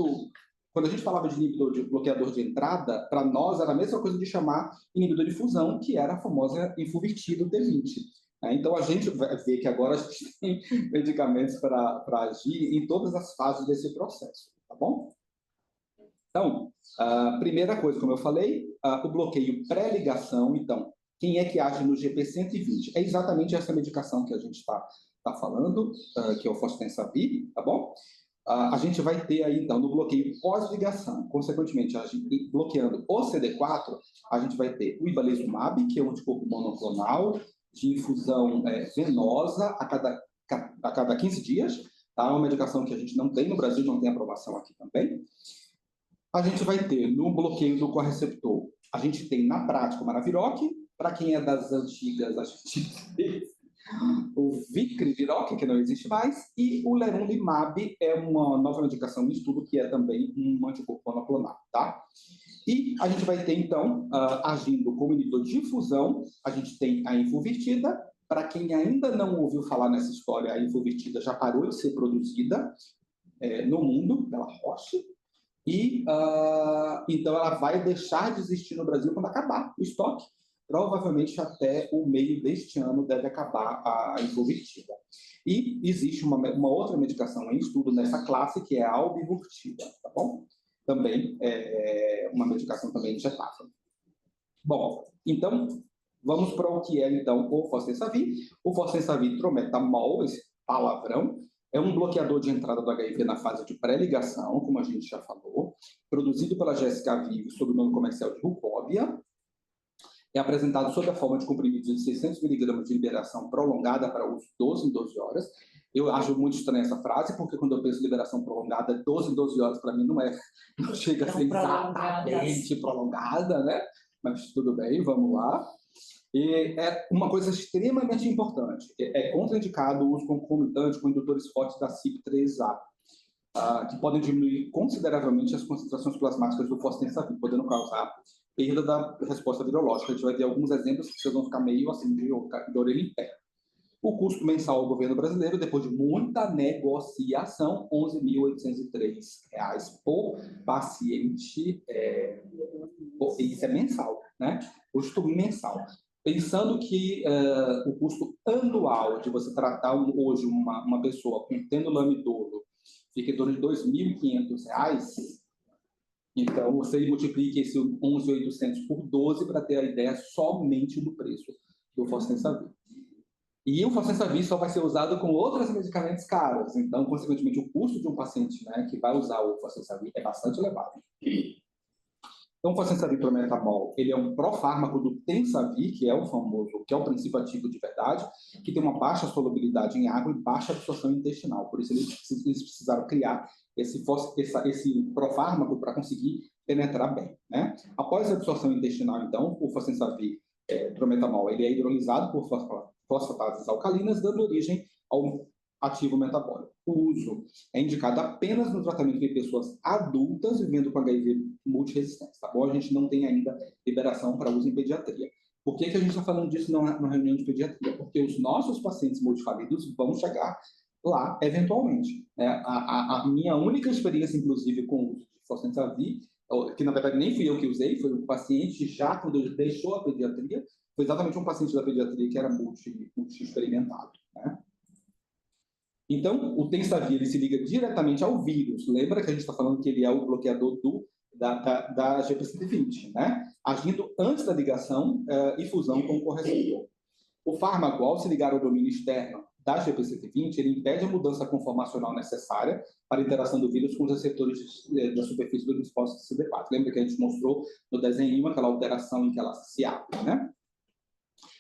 quando a gente falava de inibidor de bloqueador de entrada, para nós era a mesma coisa de chamar inibidor de fusão, que era a famosa infuvirtida T20. Então, a gente vai ver que agora a gente tem medicamentos para agir em todas as fases desse processo, tá bom? Então, a primeira coisa, como eu falei, o bloqueio pré-ligação. Então, quem é que age no GP120? É exatamente essa medicação que a gente está falando, que é o Fostensavir, tá bom? A gente vai ter aí, então, no bloqueio pós-ligação, consequentemente, bloqueando o CD4, a gente vai ter o ibalizumab, que é um anticorpo monoclonal de infusão venosa a cada 15 dias, tá? É uma medicação que a gente não tem no Brasil, não tem aprovação aqui também. A gente vai ter, no bloqueio do correceptor, a gente tem, na prática, o Maraviroc. Para quem é das antigas, a gente tem o Vicriviroc, que não existe mais, e o Leronlimab é uma nova medicação em estudo, que é também um anticorpo monoclonal, tá? E a gente vai ter, então, agindo como inibidor de difusão, a gente tem a infuvirtida. Para quem ainda não ouviu falar nessa história, a infuvirtida já parou de ser produzida no mundo, pela Roche, e então ela vai deixar de existir no Brasil quando acabar o estoque. Provavelmente até o meio deste ano deve acabar a infuvirtida. E existe uma outra medicação em estudo nessa classe, que é a albivortida, tá bom? Também é uma medicação também injetável. Bom, então, Vamos para o que é, então, o Fostemsavir. O Fostemsavir trometamol, esse palavrão, é um bloqueador de entrada do HIV na fase de pré-ligação, como a gente já falou, produzido pela GSK Vivo sob o nome comercial de Rucóbia. É apresentado sob a forma de comprimidos de 600 mg de liberação prolongada para uso 12 em 12 horas. Eu acho muito estranha essa frase, porque quando eu penso em liberação prolongada, 12 em 12 horas, para mim, não chega a ser exatamente prolongada, né? Mas tudo bem, vamos lá. E é uma coisa extremamente importante. É contraindicado o uso concomitante com indutores fortes da CYP3A, que podem diminuir consideravelmente as concentrações plasmáticas do fostemsavir, podendo causar perda da resposta virológica. A gente vai ver alguns exemplos que vocês vão ficar meio assim de orelha em pé. O custo mensal do governo brasileiro, depois de muita negociação, R$ 11.803 por paciente. Isso é mensal, né? Custo mensal. Pensando que o custo anual de você tratar hoje uma pessoa tendo lamidolo fica em torno de R$ 2.500, então você multiplica esse 11.800 por 12 para ter a ideia somente do preço do fostemsavir. E o fostemsavir só vai ser usado com outros medicamentos caros, então, consequentemente, o custo de um paciente, né, que vai usar o fostemsavir é bastante elevado. Então, o fostemsavir prometamol, ele é um profármaco do Tensavir, que é o famoso, que é o princípio ativo de verdade, que tem uma baixa solubilidade em água e baixa absorção intestinal. Por isso, eles precisaram criar esse profármaco para conseguir penetrar bem, né? Após a absorção intestinal, então, o fostemsavir prometamol, ele é hidrolisado por fosfatases alcalinas, dando origem ao ativo metabólico. O uso é indicado apenas no tratamento de pessoas adultas vivendo com HIV multiresistente, tá bom? A gente não tem ainda liberação para uso em pediatria. Por que a gente está falando disso na reunião de pediatria? Porque os nossos pacientes multifalidos vão chegar lá, eventualmente. A minha única experiência, inclusive, com o uso de fostemsavir, que na verdade nem fui eu que usei, foi um paciente já quando ele deixou a pediatria, foi exatamente um paciente da pediatria que era multi-experimentado, né? Então, o Tensavir ele se liga diretamente ao vírus. Lembra que a gente está falando que ele é o bloqueador da GP120, né? Agindo antes da ligação e fusão com o correceptor. O fármaco, ao se ligar ao domínio externo da GP120, ele impede a mudança conformacional necessária para a interação do vírus com os receptores da superfície do linfócito CD4. Lembra que a gente mostrou no desenho aquela alteração em que ela se abre, né?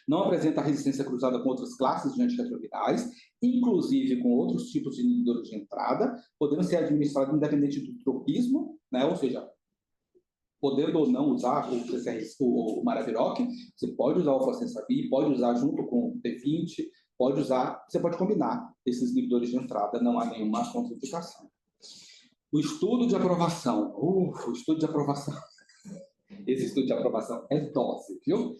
Não apresenta resistência cruzada com outras classes de antirretrovirais, inclusive com outros tipos de inibidores de entrada, podendo ser administrado independente do tropismo, né? Ou seja, podendo ou não usar o Maraviroc, você pode usar o fostemsavir, pode usar junto com o T20, você pode combinar esses inibidores de entrada, não há nenhuma contraindicação. O estudo de aprovação, esse estudo de aprovação é dose, viu?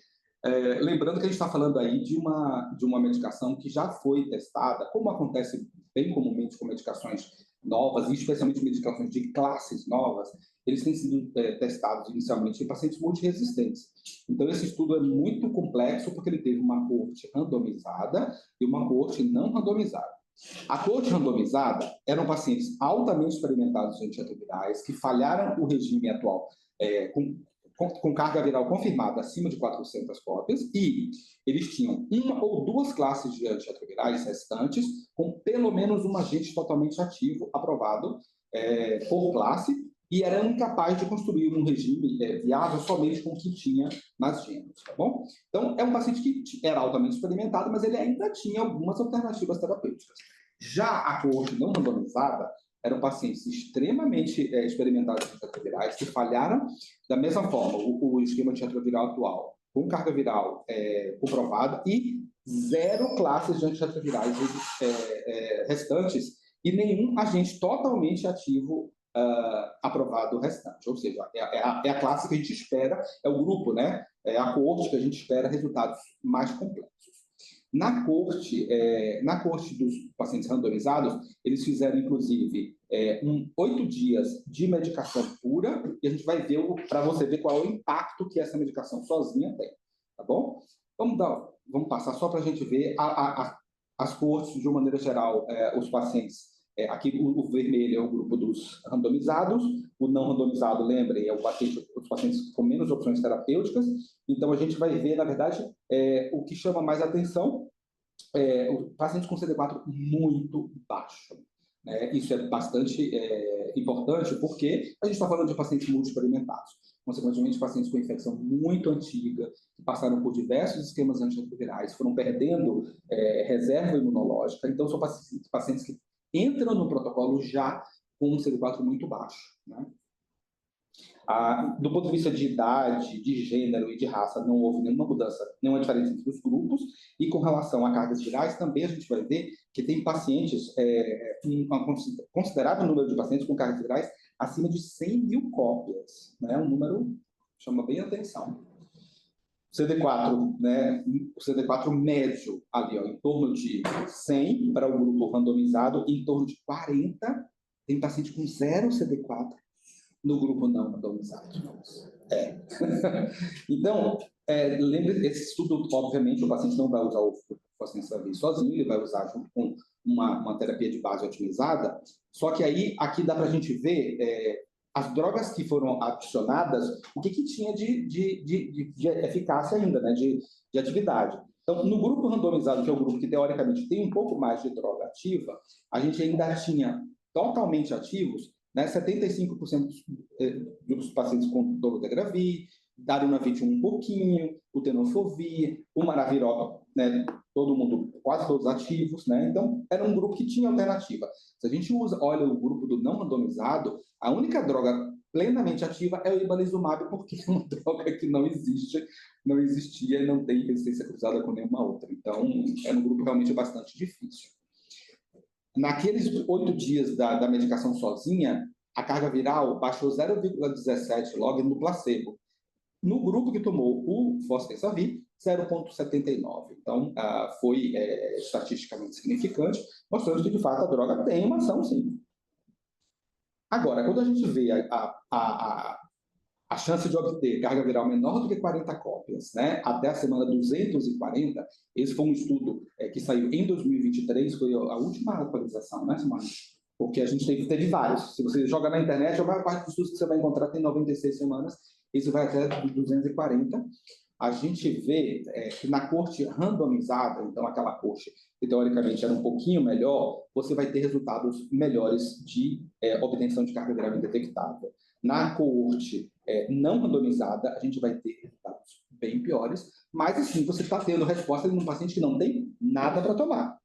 Lembrando que a gente está falando aí de uma medicação que já foi testada, como acontece bem comumente com medicações novas, e especialmente medicações de classes novas, eles têm sido testados inicialmente em pacientes multiresistentes. Então, esse estudo é muito complexo porque ele teve uma coorte randomizada e uma coorte não randomizada. A coorte randomizada eram pacientes altamente experimentados em antirretrovirais que falharam o regime atual com carga viral confirmada acima de 400 cópias, e eles tinham uma ou duas classes de antirretrovirais restantes com pelo menos um agente totalmente ativo aprovado por classe, e eram incapazes de construir um regime viável somente com o que tinha nas genes, tá bom? Então, é um paciente que era altamente experimentado, mas ele ainda tinha algumas alternativas terapêuticas. Já a coorte não randomizada eram pacientes extremamente experimentados em antirretrovirais que falharam da mesma forma o esquema de antirretroviral atual, com carga viral comprovada e zero classes de antirretrovirais restantes e nenhum agente totalmente ativo aprovado restante. Ou seja, é a classe que a gente espera, é o grupo, né? É a coorte que a gente espera resultados mais complexos. Na coorte dos pacientes randomizados, eles fizeram, inclusive, 8 dias de medicação pura, e a gente vai ver, para você ver qual é o impacto que essa medicação sozinha tem, tá bom? Vamos passar só para a gente ver as coortes, de uma maneira geral, os pacientes Aqui o vermelho é o grupo dos randomizados, o não randomizado, lembrem, é os pacientes com menos opções terapêuticas. Então, a gente vai ver, na verdade, o que chama mais atenção o paciente com CD4 muito baixo. Isso é bastante importante porque a gente está falando de pacientes multiex-experimentados, consequentemente pacientes com infecção muito antiga, que passaram por diversos esquemas antirretrovirais, foram perdendo reserva imunológica, então são pacientes que entram no protocolo já com um CD4 muito baixo. Né? Do ponto de vista de idade, de gênero e de raça, não houve nenhuma mudança, nenhuma diferença entre os grupos. E com relação a cargas virais, também a gente vai ver que tem pacientes, um considerável número de pacientes com cargas virais acima de 100 mil cópias. Né? Um número que chama bem a atenção. CD4, né? O CD4 médio ali, ó, em torno de 100 para o grupo randomizado, em torno de 40 tem paciente com 0 CD4 no grupo não randomizado. Então, lembre, esse estudo, obviamente, o paciente não vai usar o fosfensavi sozinho, ele vai usar junto com uma terapia de base otimizada, só que aí, aqui dá para a gente ver as drogas que foram adicionadas, o que tinha de eficácia ainda, né, de atividade. Então, no grupo randomizado, que é o grupo que, teoricamente, tem um pouco mais de droga ativa, a gente ainda tinha totalmente ativos, né, 75% dos pacientes com dolutegravir, darunavir um pouquinho, o tenofovir, o maraviroc, né, todo mundo, quase todos ativos, né? Então, era um grupo que tinha alternativa. Se a gente olha o grupo do não randomizado, a única droga plenamente ativa é o ibalizumab, porque é uma droga que não existia e não tem resistência cruzada com nenhuma outra. Então, era um grupo realmente bastante difícil. Naqueles 8 dias da medicação sozinha, a carga viral baixou 0,17 log no placebo. No grupo que tomou o fosfensavi, 0,79. Então, foi estatisticamente significante, mostrando que, de fato, a droga tem uma ação, sim. Agora, quando a gente vê a chance de obter carga viral menor do que 40 cópias, né, até a semana 240, esse foi um estudo que saiu em 2023, foi a última atualização, né, Simone? Porque a gente teve vários. Se você joga na internet, a maior parte dos estudos que você vai encontrar tem 96 semanas, esse vai até 240. A gente vê que na corte randomizada, então aquela corte que teoricamente era um pouquinho melhor, você vai ter resultados melhores de obtenção de carga viral indetectável. Na coorte não randomizada, a gente vai ter resultados bem piores, mas assim, você está tendo resposta de um paciente que não tem nada para tomar.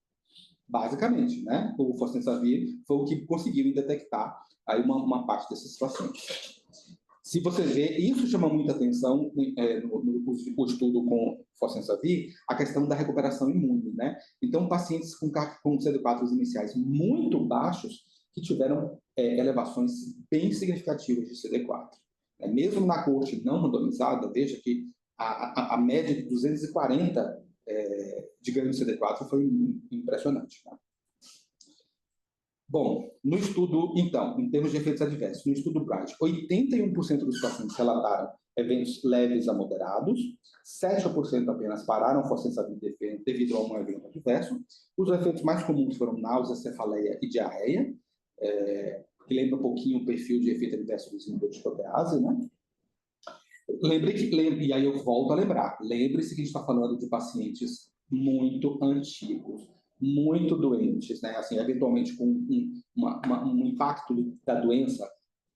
Basicamente, né? O fosfensavi foi o que conseguiu detectar aí uma parte desses pacientes. Se você vê, isso chama muita atenção no estudo com fosfensavi, a questão da recuperação imune, né? Então, pacientes com CD4 iniciais muito baixos que tiveram elevações bem significativas de CD4. Mesmo na coorte não randomizada, veja que a média de 240 de ganho de CD4 foi impressionante. Tá? Bom, no estudo, então, em termos de efeitos adversos, no estudo Bright, 81% dos pacientes relataram eventos leves a moderados, 7% apenas pararam fosfensavi devido a um evento adverso. Os efeitos mais comuns foram náusea, cefaleia e diarreia, que lembra um pouquinho o perfil de efeito adverso do inibidor de protease, né? E aí eu volto a lembrar, lembre-se que a gente está falando de pacientes muito antigos, muito doentes, né? Assim, eventualmente com um impacto da doença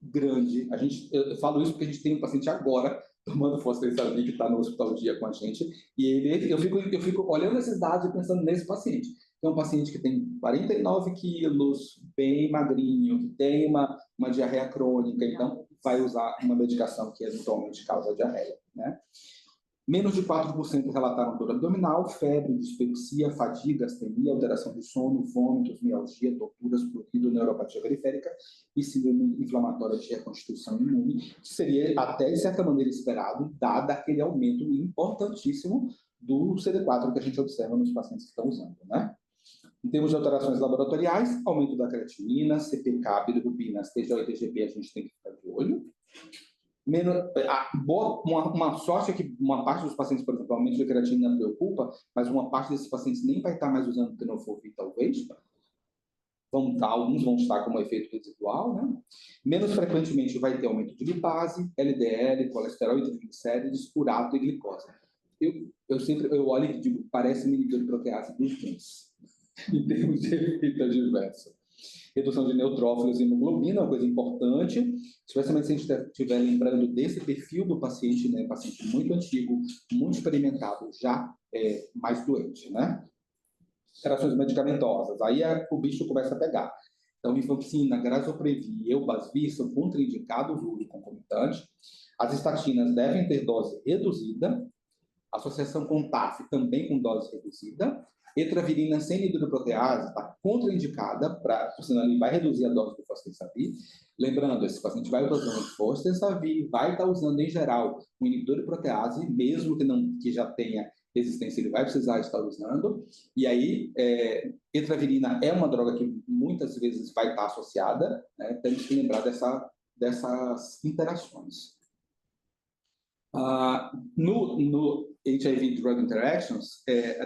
grande. Eu falo isso porque a gente tem um paciente agora tomando fosfensavi que está no hospital dia com a gente, e eu fico olhando esses dados e pensando nesse paciente. É um paciente que tem 49 quilos, bem magrinho, que tem uma diarreia crônica, então vai usar uma medicação que eventualmente causa diarreia, né? Menos de 4% relataram dor abdominal, febre, dispepsia, fadiga, astenia, alteração de sono, vômitos, mialgia, torturas, prurido, neuropatia periférica e síndrome inflamatória de reconstituição imune, que seria até, de certa maneira, esperado, dado aquele aumento importantíssimo do CD4 que a gente observa nos pacientes que estão usando, né? Em termos de alterações laboratoriais, aumento da creatinina, CPK, bilirrubina, TGO e TGP, a gente tem que ficar de olho. Uma sorte é que uma parte dos pacientes, por exemplo, o aumento de creatinina preocupa, mas uma parte desses pacientes nem vai estar mais usando tenofovir, talvez. alguns vão estar como efeito residual, né? Menos frequentemente vai ter aumento de lipase, LDL, colesterol e triglicérides, urato e glicose. Eu olho e digo, parece um inibidor de protease dos rins, em termos de efeito adverso. Redução de neutrófilos e hemoglobina é uma coisa importante, especialmente se a gente estiver lembrando desse perfil do paciente, né? Paciente muito antigo, muito experimentado, já mais doente, né? Interações medicamentosas, aí o bicho começa a pegar. Então, rifampicina, grazoprevir e eubasvi são contraindicados o uso concomitante. As estatinas devem ter dose reduzida, associação com TAF também com dose reduzida. Etravirina sem inibidor de protease está contraindicada, senão ele vai reduzir a dose do fosfetensavir. Lembrando, esse paciente vai usando o fosfetensavir, vai estar usando em geral um inibidor de protease, mesmo que já tenha resistência, ele vai precisar estar usando. E aí, etravirina é uma droga que muitas vezes vai estar associada, né? Temos que lembrar dessas interações. No HIV Drug Interactions,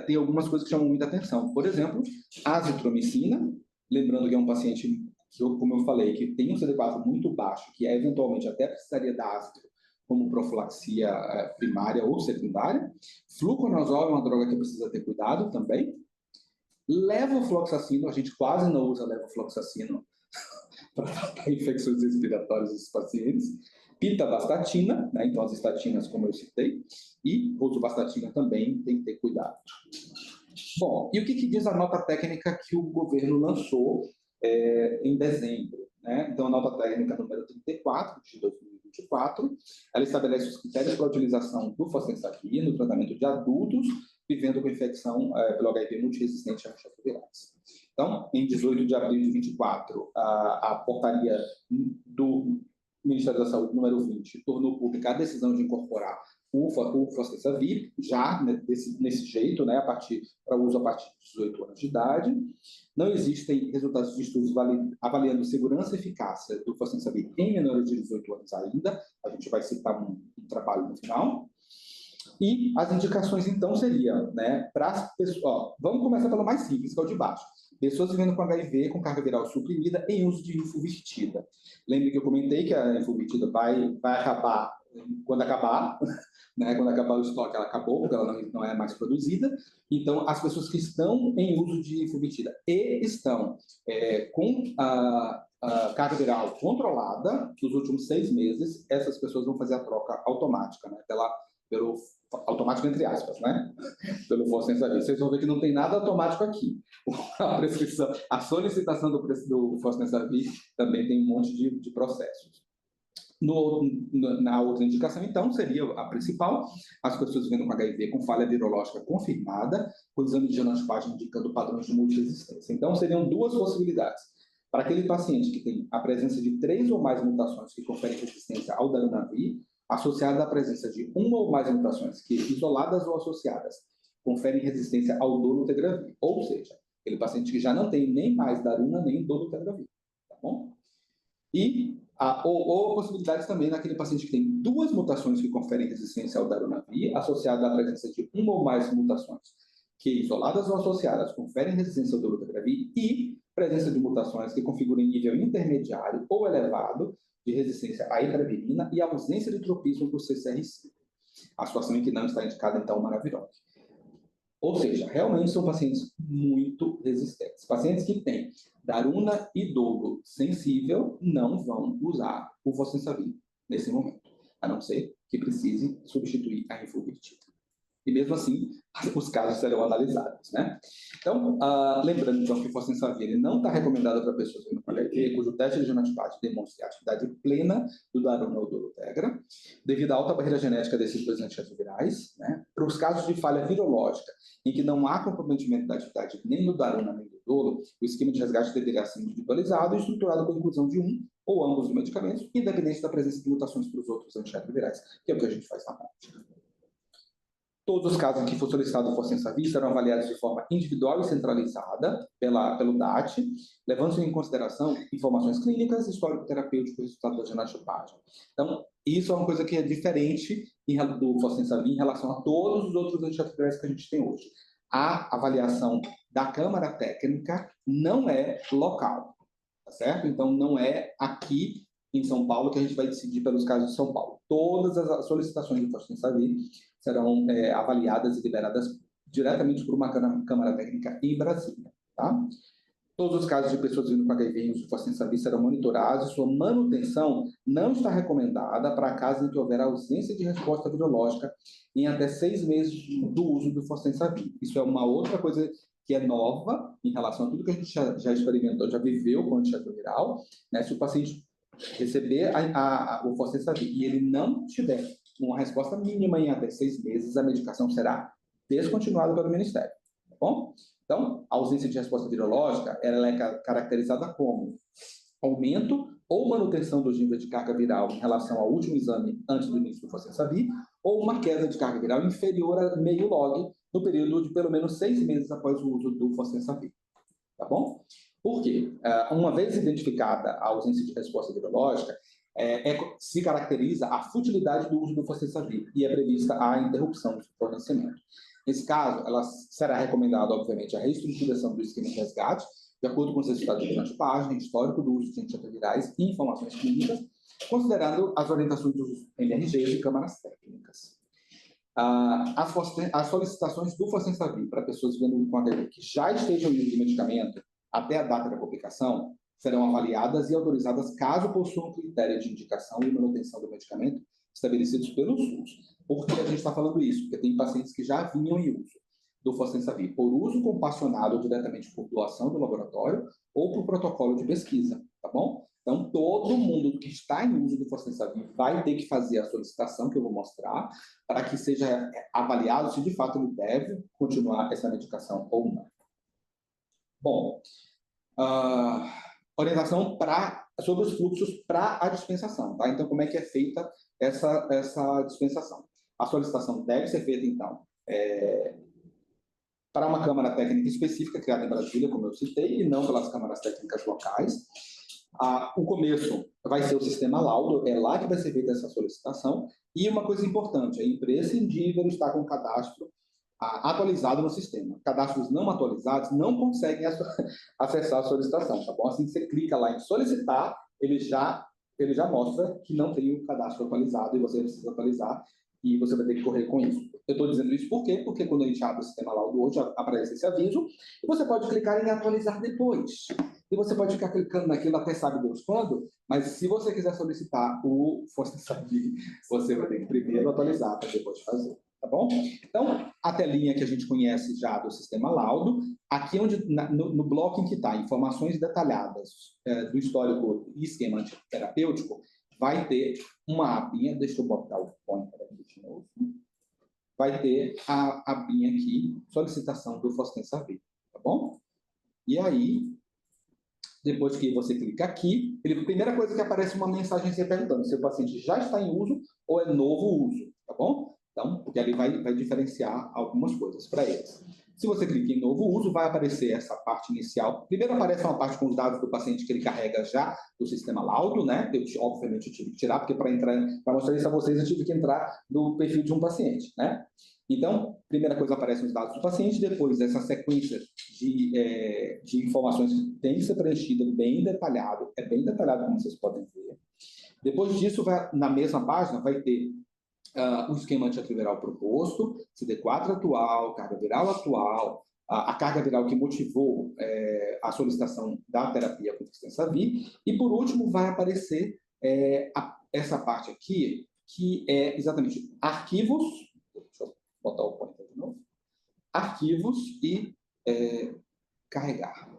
tem algumas coisas que chamam muita atenção. Por exemplo, azitromicina, lembrando que é um paciente, que, como eu falei, que tem um CD4 muito baixo, que eventualmente até precisaria da azitro como profilaxia primária ou secundária. Fluconazol é uma droga que precisa ter cuidado também. Levofloxacino, a gente quase não usa levofloxacino para tratar infecções respiratórias dos pacientes. Pitavastatina, né? Então as estatinas, como eu citei, e rosuvastatina também tem que ter cuidado. Bom, e o que diz a nota técnica que o governo lançou em dezembro, né? Então a nota técnica número 34 de 2024, ela estabelece os critérios para a utilização do fosfetensavir no tratamento de adultos vivendo com infecção pelo HIV multiresistente a antirretrovirais. Então, em 18 de abril de 2024, a portaria do Ministério da Saúde, número 20, tornou pública a decisão de incorporar o fosfetensavir, já nesse jeito, né, para uso a partir de 18 anos de idade. Não existem resultados de estudos avaliando segurança e eficácia do fosfetensavir em menores de 18 anos ainda. A gente vai citar um trabalho no final. E as indicações, então, seriam, né, para as pessoas... vamos começar pelo mais simples, que é o de baixo. Pessoas vivendo com HIV com carga viral suprimida em uso de infuvirtida. Lembre que eu comentei que a infuvirtida vai acabar quando acabar, né? Quando acabar o estoque, ela acabou, porque ela não é mais produzida. Então, as pessoas que estão em uso de infuvirtida e estão com a carga viral controlada nos últimos 6 meses, essas pessoas vão fazer a troca automática, né? Pelo automático entre aspas, né? Pelo fosfetensavir. Vocês vão ver que não tem nada automático aqui. A prescrição, a solicitação do fosfetensavir também tem um monte de processos. Na outra indicação, então, seria a principal, as pessoas vivendo com HIV com falha virológica confirmada, com exame de genotipagem indicando padrões de multiresistência. Então, seriam 2 possibilidades. Para aquele paciente que tem a presença de 3 ou mais mutações que conferem resistência ao darunavir, associada à presença de 1 ou mais mutações que, isoladas ou associadas, conferem resistência ao dolutegravir. Ou seja, aquele paciente que já não tem nem mais daruna nem dolutegravir. Tá bom? E ou possibilidades também naquele paciente que tem 2 mutações que conferem resistência ao darunavir, associada à presença de 1 ou mais mutações que, isoladas ou associadas, conferem resistência ao dolutegravir e presença de mutações que configurem nível intermediário ou elevado de resistência à etravirina e ausência de tropismo por CCR5. A situação em que não está indicada, então, o maraviroc. Ou seja, realmente são pacientes muito resistentes. Pacientes que têm daruna e dolo sensível não vão usar o fosfetensavir nesse momento, a não ser que precise substituir a infuvirtida. E mesmo assim, os casos serão analisados, né? Então, lembrando então, que o fosfetensavir não está recomendado para pessoas com HIV, cujo teste de genotipagem demonstre a atividade plena do daruna ou dolutegra, devido à alta barreira genética desses 2 antirretrovirais, né? Para os casos de falha virológica, em que não há comprometimento da atividade nem do daruna nem do dolo, o esquema de resgate deveria ser individualizado e estruturado com a inclusão de um ou ambos os medicamentos, independente da presença de mutações para os outros antirretrovirais, que é o que a gente faz na prática. Todos os casos em que for solicitado o fosfetensavir serão avaliados de forma individual e centralizada pelo DAT, levando-se em consideração informações clínicas, histórico terapêutico e resultado da genotipagem. Então, isso é uma coisa que é diferente do fosfetensavir em relação a todos os outros antirretrovirais que a gente tem hoje. a avaliação da Câmara Técnica não é local, tá certo? Então, não é aqui em São Paulo que a gente vai decidir pelos casos de São Paulo. Todas as solicitações de Força Savi serão avaliadas e liberadas diretamente por uma Câmara Técnica em Brasília, tá? Todos os casos de pessoas vivendo com HIV em uso de Força Savi serão monitorados e sua manutenção não está recomendada para casos em que houver ausência de resposta virológica em até 6 meses do uso do Força Savi. Isso é uma outra coisa que é nova em relação a tudo que a gente já experimentou, já viveu com antirretroviral, né? Se o paciente receber o Força Savi e ele não tiver uma resposta mínima em até 6 meses, a medicação será descontinuada pelo Ministério, tá bom? Então, a ausência de resposta virológica, ela é caracterizada como aumento ou manutenção dos níveis de carga viral em relação ao último exame antes do início do Força Savi, ou uma queda de carga viral inferior a meio log no período de pelo menos 6 meses após o uso do Força Savi, tá bom? Por quê? Uma vez identificada a ausência de resposta virológica, se caracteriza a futilidade do uso do Força Savi e é prevista a interrupção do fornecimento. Nesse caso, ela será recomendada, obviamente, a reestruturação do esquema de resgate, de acordo com os resultados de fenotipagem, histórico do uso de antirretrovirais e informações clínicas, considerando as orientações dos MRGs e câmaras técnicas. As solicitações do Força Savi para pessoas vivendo com HIV que já estejam em uso de medicamento até a data da publicação serão avaliadas e autorizadas caso possuam critério de indicação e manutenção do medicamento estabelecidos pelo SUS. Por que a gente está falando isso? Porque tem pacientes que já vinham em uso do Força Savi por uso compassionado diretamente por doação do laboratório ou por protocolo de pesquisa, tá bom? Então, todo mundo que está em uso do Força Savi vai ter que fazer a solicitação, que eu vou mostrar, para que seja avaliado se de fato ele deve continuar essa medicação ou não. Bom, orientação sobre os fluxos para a dispensação, tá? Então, como é que é feita essa dispensação? A solicitação deve ser feita, então, para uma Câmara Técnica específica criada em Brasília, como eu citei, e não pelas câmaras técnicas locais. O começo vai ser o sistema laudo, é lá que vai ser feita essa solicitação. E uma coisa importante, é imprescindível estar com o cadastro atualizado no sistema. Cadastros não atualizados não conseguem acessar a solicitação, tá bom? Assim que você clica lá em solicitar, ele já mostra que não tem o cadastro atualizado e você precisa atualizar e você vai ter que correr com isso. Eu estou dizendo isso por quê? Porque quando a gente abre o sistema laudo hoje, aparece esse aviso e você pode clicar em atualizar depois. E você pode ficar clicando naquilo até sabe Deus quando, mas se você quiser solicitar o Força Savi, você vai ter que primeiro atualizar para depois fazer. Tá bom? Então, a telinha que a gente conhece já do sistema laudo, aqui no bloco em que está informações detalhadas do histórico e esquema antiterapêutico, vai ter uma abinha, deixa eu botar o pointer aqui de novo, vai ter a abinha aqui, solicitação do Força Savi, tá bom? E aí, depois que você clica aqui, a primeira coisa que aparece uma mensagem se perguntando se o paciente já está em uso ou é novo uso, tá bom? Então, porque ali vai diferenciar algumas coisas para eles. Se você clica em novo uso, vai aparecer essa parte inicial. Primeiro aparece uma parte com os dados do paciente que ele carrega já do sistema laudo, né? Obviamente eu tive que tirar, porque para mostrar isso a vocês eu tive que entrar no perfil de um paciente, né? Então, primeira coisa aparecem os dados do paciente, depois essa sequência de informações que tem que ser preenchida bem detalhado, é bem detalhado como vocês podem ver. Depois disso, na mesma página, vai ter o esquema antirretroviral proposto, CD4 atual, carga viral atual, a carga viral que motivou a solicitação da terapia com Força Savi, e por último vai aparecer essa parte aqui, que é exatamente arquivos, deixa eu botar o pointer de novo, arquivos e carregar.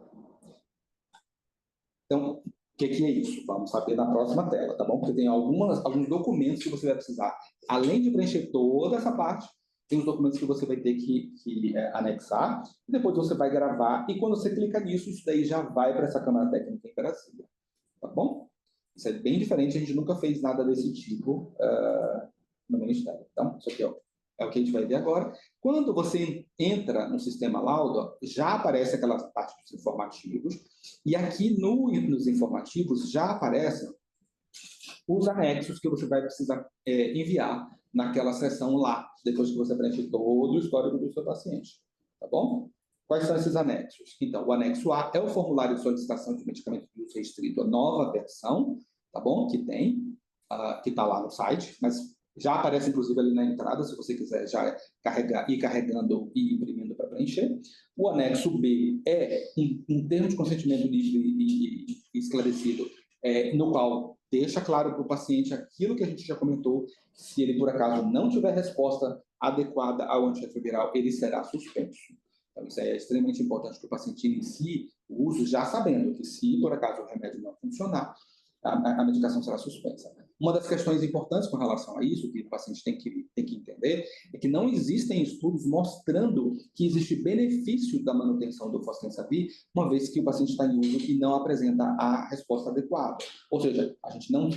Então, o que é isso? Vamos saber na próxima tela, tá bom? Porque tem alguns documentos que você vai precisar, além de preencher toda essa parte, tem os documentos que você vai ter que anexar, e depois você vai gravar, e quando você clica nisso, isso daí já vai para essa Câmara Técnica em Brasília, tá bom? Isso é bem diferente, a gente nunca fez nada desse tipo no Ministério. Então, isso aqui é o que a gente vai ver agora. Quando você entra no sistema laudo, já aparece aquela parte dos informativos, e aqui nos informativos já aparecem os anexos que você vai precisar enviar naquela seção lá, depois que você preenche todo o histórico do seu paciente. tá bom? Quais são esses anexos? Então, o anexo A é o formulário de solicitação de medicamento de uso restrito, a nova versão, tá bom? Que tem, que está lá no site, mas já aparece, inclusive, ali na entrada, se você quiser já ir carregando e imprimindo para preencher. O anexo B é um termo de consentimento livre e esclarecido, no qual deixa claro para o paciente aquilo que a gente já comentou. Se ele, por acaso, não tiver resposta adequada ao antirretroviral, ele será suspenso. Então, isso é extremamente importante que o paciente inicie o uso já sabendo que, se por acaso o remédio não funcionar, a medicação será suspensa. Uma das questões importantes com relação a isso, que o paciente tem que entender, é que não existem estudos mostrando que existe benefício da manutenção do fostemsavir, uma vez que o paciente está em uso e não apresenta a resposta adequada. Ou seja, a gente não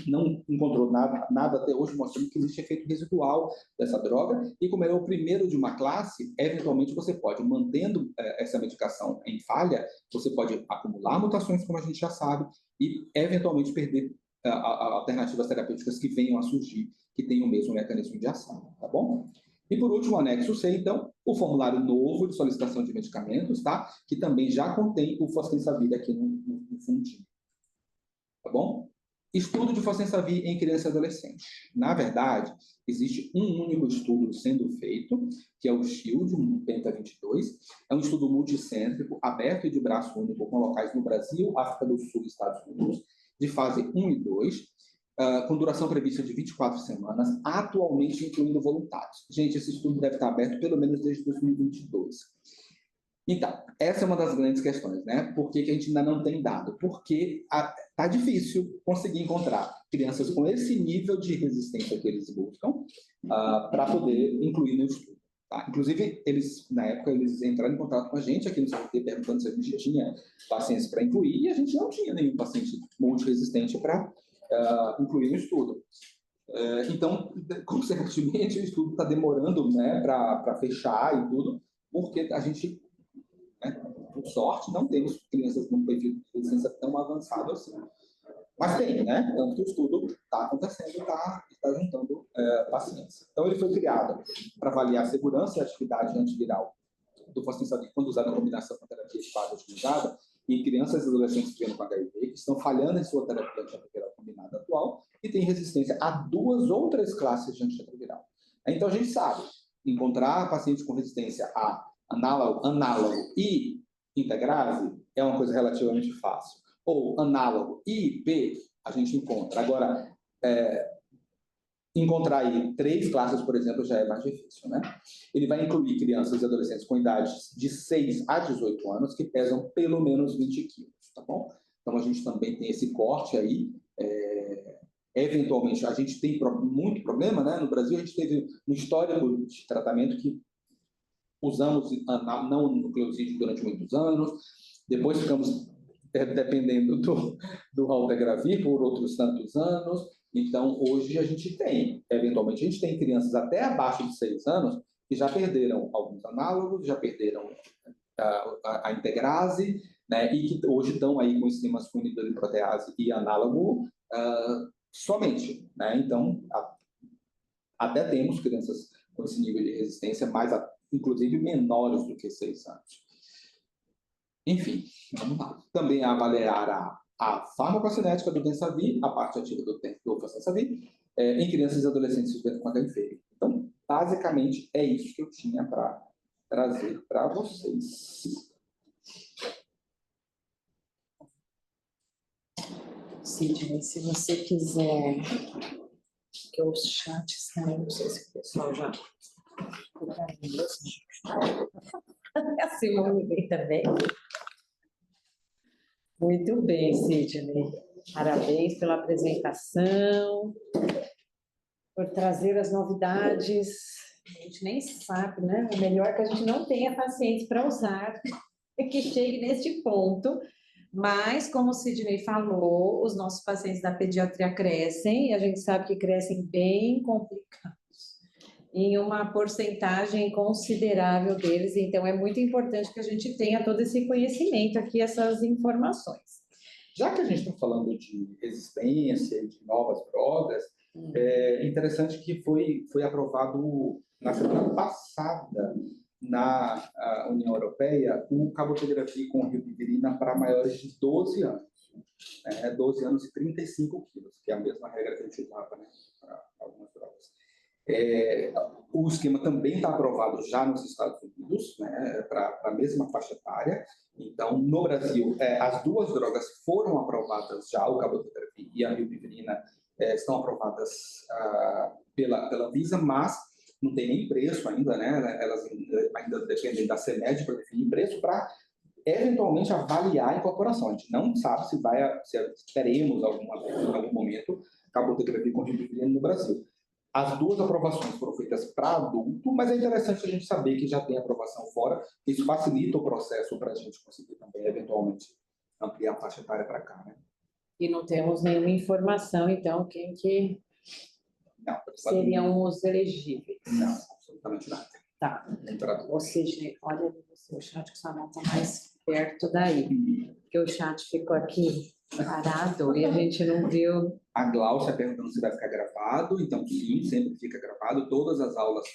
encontrou nada até hoje mostrando que existe efeito residual dessa droga, e como é o primeiro de uma classe, eventualmente você pode, mantendo essa medicação em falha, você pode acumular mutações, como a gente já sabe, e eventualmente perder alternativas terapêuticas que venham a surgir, que tenham o mesmo mecanismo de ação, tá bom? E por último, o anexo C, então, o formulário novo de solicitação de medicamentos, tá? Que também já contém o fostemsavir aqui no fundinho, tá bom? Estudo de fostemsavir em criança e adolescente. Na verdade, existe um único estudo sendo feito, que é o SHIELD, um Penta 22. É um estudo multicêntrico, aberto e de braço único, com locais no Brasil, África do Sul e Estados Unidos, de fase 1 e 2, com duração prevista de 24 semanas, atualmente incluindo voluntários. Gente, esse estudo deve estar aberto pelo menos desde 2022. Então, essa é uma das grandes questões, né? Por que a gente ainda não tem dado? Porque está difícil conseguir encontrar crianças com esse nível de resistência que eles buscam para poder incluir no estudo. Tá? Inclusive, na época, eles entraram em contato com a gente aqui no CRT, perguntando se a gente tinha pacientes para incluir, e a gente não tinha nenhum paciente multiresistente para incluir no estudo. Então, consequentemente, o estudo está demorando, né, para fechar e tudo, porque a gente, né, por sorte, não temos crianças com perfil de resistência tão avançado assim. Mas tem, né? Tanto que o estudo está acontecendo, está juntando pacientes. Então, ele foi criado para avaliar a segurança e a atividade antiviral do fostemsavir quando usado em combinação com a terapia de base utilizada em crianças e adolescentes vivendo com HIV, que estão falhando em sua terapia antirretroviral combinada atual e têm resistência a 2 ou 3 classes de antirretroviral. Então, a gente sabe encontrar pacientes com resistência a análogo e integrase é uma coisa relativamente fácil. Ou análogo e IP, a gente encontra. Agora, encontrar aí 3 classes, por exemplo, já é mais difícil, né? Ele vai incluir crianças e adolescentes com idades de 6 a 18 anos que pesam pelo menos 20 quilos, tá bom? Então, a gente também tem esse corte aí. Eventualmente, a gente tem muito problema, né? No Brasil, a gente teve um histórico de tratamento que usamos não nucleosídeo durante muitos anos, depois ficamos dependendo do Raltegravir por outros tantos anos. Então, hoje a gente tem, eventualmente, a gente tem crianças até abaixo de 6 anos que já perderam alguns análogos, já perderam a integrase, né, e que hoje estão aí com esquemas com inibidor de protease e análogo somente, né? Então, até temos crianças com esse nível de resistência, mas inclusive menores do que 6 anos. Enfim, vamos lá. Também avaliar a farmacocinética do Tensavir, a parte ativa do Tensavir, em crianças e adolescentes vivendo com HIV. Então, basicamente, é isso que eu tinha para trazer para vocês. Sidney, se você quiser que o chat saia, não sei se o pessoal já... A Simone vem também. Muito bem, Sidney. Parabéns pela apresentação, por trazer as novidades. A gente nem sabe, né? É melhor que a gente não tenha pacientes para usar, que chegue neste ponto. Mas, como o Sidney falou, os nossos pacientes da pediatria crescem, e a gente sabe que crescem bem complicados, em uma porcentagem considerável deles. Então, é muito importante que a gente tenha todo esse conhecimento aqui, essas informações. Já que a gente está falando de resistência e de novas drogas, é interessante que foi aprovado na semana passada na União Europeia o cabotegravir com rilpivirina para maiores de 12 anos. 12 anos e 35 quilos, que é a mesma regra que a gente usava, né, para algumas drogas. O esquema também está aprovado já nos Estados Unidos, né, para a mesma faixa etária. Então, no Brasil, as duas drogas foram aprovadas já, o cabotegravir e a rilpivirina estão aprovadas pela Anvisa, mas não tem nem preço ainda, né? Elas ainda dependem da CMED para definir preço para eventualmente avaliar a incorporação. A gente não sabe se teremos em algum momento cabotegravir com rilpivirina no Brasil. As duas aprovações foram feitas para adulto, mas é interessante a gente saber que já tem aprovação fora. Isso facilita o processo para a gente conseguir também, eventualmente, ampliar a faixa etária para cá, né? E não temos nenhuma informação, então, quem que seriam os elegíveis? Não, absolutamente nada. Tá. Ou seja, olha o chat que sua mão está mais perto daí. Porque o chat ficou aqui parado e a gente não viu. A Glaucia perguntando se vai ficar gravado. Então, sim, sempre fica gravado. Todas as aulas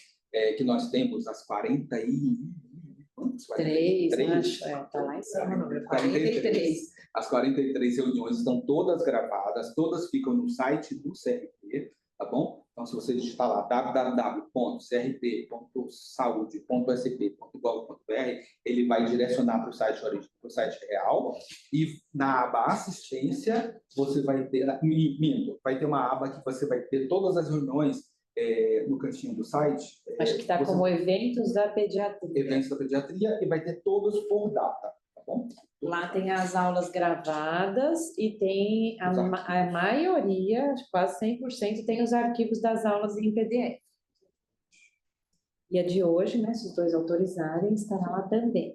que nós temos, as 43, acho. Está lá em cima, número 43. As 43 reuniões estão todas gravadas, todas ficam no site do CRP, tá bom? Então, se você digitar lá www.crp.saude.sp.gov.br, ele vai direcionar para o site real. E na aba assistência, você vai ter, vai ter uma aba que você vai ter todas as reuniões no cantinho do site. Acho que está como eventos da pediatria. Eventos da pediatria, e vai ter todos por data, tá bom? Lá tem as aulas gravadas e tem a maioria, quase 100%, tem os arquivos das aulas em PDF. E a de hoje, né, se os dois autorizarem, estará lá também.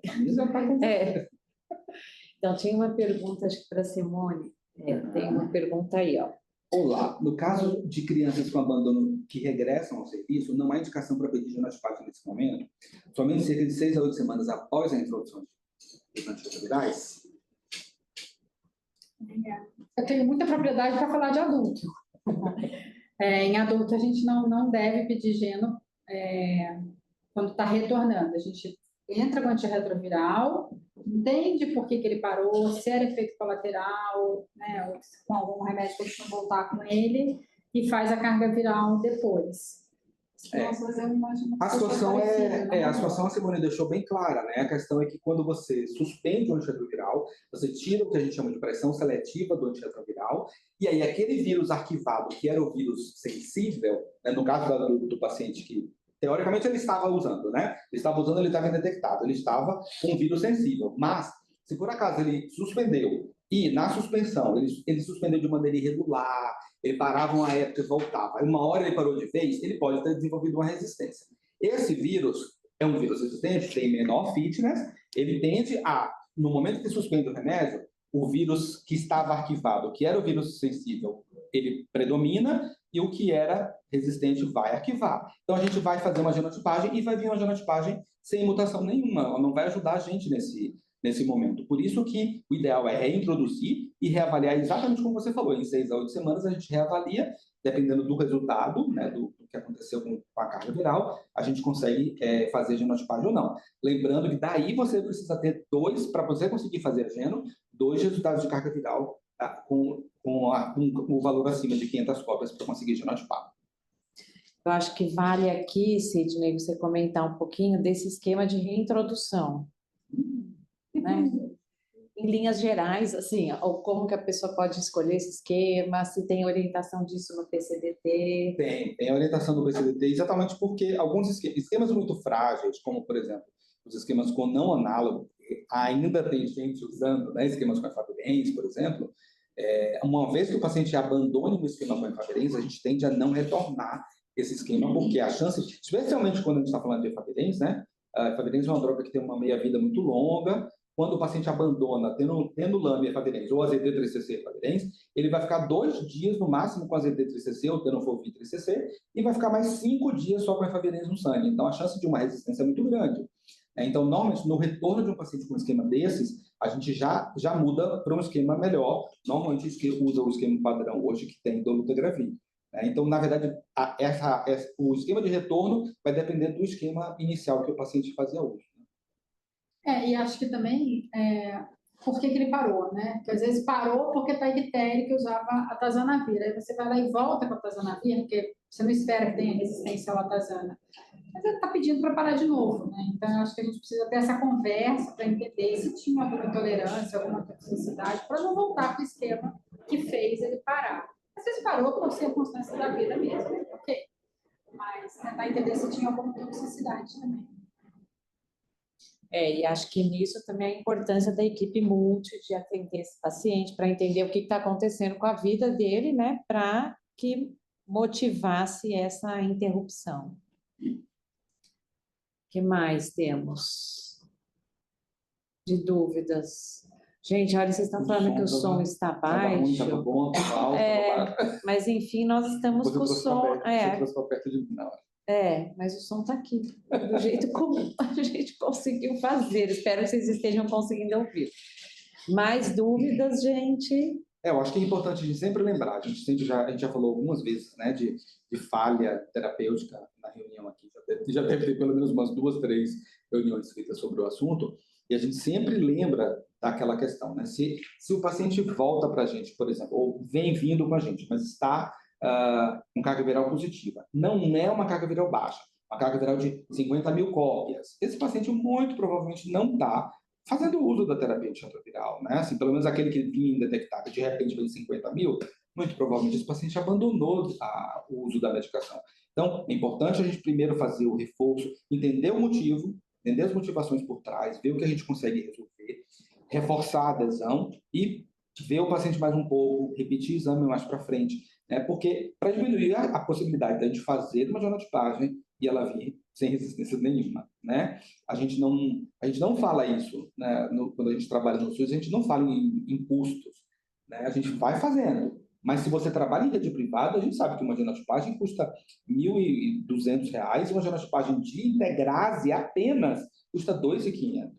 Então, tinha uma pergunta, acho que para a Simone. Tem uma pergunta aí, ó. Olá, no caso de crianças com abandono que regressam ao serviço, não há indicação para pedir genotipatia nesse momento? Somente cerca de 6 a 8 semanas após a introdução dos antirretrovirais? Eu tenho muita propriedade para falar de adulto. Em adulto, a gente não deve pedir geno quando está retornando. A gente entra com antirretroviral, entende por que ele parou, se era efeito colateral, né, ou se com algum remédio que eles vão voltar com ele, e faz a carga viral depois. A situação a situação a Simone deixou bem clara, né? A questão é que quando você suspende o antirretroviral, você tira o que a gente chama de pressão seletiva do antirretroviral, e aí aquele vírus arquivado, que era o vírus sensível, né, no caso do paciente que teoricamente ele estava usando, né? Ele estava indetectado, ele estava com um vírus sensível, mas se por acaso ele suspendeu e na suspensão ele suspendeu de maneira irregular, ele parava uma época e voltava, aí uma hora ele parou de vez, ele pode ter desenvolvido uma resistência. Esse vírus é um vírus resistente, tem menor fitness, ele tende a, no momento que suspende o remédio, o vírus que estava arquivado, que era o vírus sensível, ele predomina, e o que era resistente vai arquivar. Então, a gente vai fazer uma genotipagem e vai vir uma genotipagem sem mutação nenhuma. Ela não vai ajudar a gente nesse momento. Por isso que o ideal é reintroduzir e reavaliar exatamente como você falou. Em 6 a 8 semanas, a gente reavalia, dependendo do resultado, né, do que aconteceu com a carga viral, a gente consegue fazer genotipagem ou não. Lembrando que daí você precisa ter para você conseguir fazer a geno, 2 resultados de carga viral com o valor acima de 500 cópias para conseguir genotipar. Eu acho que vale aqui, Sidney, você comentar um pouquinho desse esquema de reintrodução. Né? Em linhas gerais, assim, ou como que a pessoa pode escolher esse esquema, se tem orientação disso no PCDT? Tem orientação do PCDT, exatamente porque alguns esquemas muito frágeis, como, por exemplo, os esquemas com não análogo, ainda tem gente usando, né, esquemas com efavirenz, por exemplo. Uma vez que o paciente abandone o esquema com efavirenz, a gente tende a não retornar esse esquema, porque a chance, especialmente quando a gente está falando de efavirenz, né, a efavirenz é uma droga que tem uma meia-vida muito longa. Quando o paciente abandona, tendo LAME e efavirenz, ou AZD3CC e efavirenz, ele vai ficar 2 dias no máximo com AZD3CC ou tenofovir 3CC e vai ficar mais 5 dias só com efavirenz no sangue. Então, a chance de uma resistência é muito grande. Então, normalmente, no retorno de um paciente com um esquema desses, a gente já muda para um esquema melhor. Normalmente, usa o esquema padrão hoje que tem dolutegravir. né? Então, na verdade, o esquema de retorno vai depender do esquema inicial que o paciente fazia uso. E acho que também, por que ele parou, né? Porque às vezes parou porque está ictéria que usava a tazanavir. Aí você vai lá e volta com a tazanavir, porque você não espera que tenha resistência à latazana. Mas ele está pedindo para parar de novo, né? Então, eu acho que a gente precisa ter essa conversa para entender se tinha alguma intolerância, alguma toxicidade, para não voltar para o esquema que fez ele parar. Às vezes parou por circunstâncias da vida mesmo, né? Ok. Mas tentar entender se tinha alguma toxicidade também. E acho que nisso também a importância da equipe multi de atender esse paciente para entender o que está acontecendo com a vida dele, né? Para que motivasse essa interrupção. O que mais temos de dúvidas? Gente, olha, vocês estão falando que o som está baixo. Estava bom, estava alto, mas enfim, nós estamos com o som. Você trouxe perto de mim, não. Mas o som está aqui, do jeito como a gente conseguiu fazer. Espero que vocês estejam conseguindo ouvir. Mais dúvidas, gente? Eu acho que é importante a gente sempre lembrar, a gente já falou algumas vezes, né, de falha terapêutica na reunião aqui, já deve ter pelo menos umas 2, 3 reuniões feitas sobre o assunto, e a gente sempre lembra daquela questão, né, se o paciente volta para a gente, por exemplo, ou vem vindo com a gente, mas está com carga viral positiva, não é uma carga viral baixa, uma carga viral de 50 mil cópias, esse paciente muito provavelmente não está fazendo uso da terapia antirretroviral, né? Assim, pelo menos aquele que vinha indetectável, de repente veio 50 mil, muito provavelmente esse paciente abandonou o uso da medicação. Então, é importante a gente primeiro fazer o reforço, entender o motivo, entender as motivações por trás, ver o que a gente consegue resolver, reforçar a adesão e ver o paciente mais um pouco, repetir o exame mais para frente, né? Porque para diminuir a possibilidade de a gente fazer uma genotipagem e ela vir sem resistência nenhuma, né? A gente não fala isso, né? Quando a gente trabalha no SUS, a gente não fala em custos, né? A gente vai fazendo. Mas se você trabalha em rede privada, a gente sabe que uma genotipagem custa R$ 1.200 e uma genotipagem de integrase apenas custa R$ 2.500.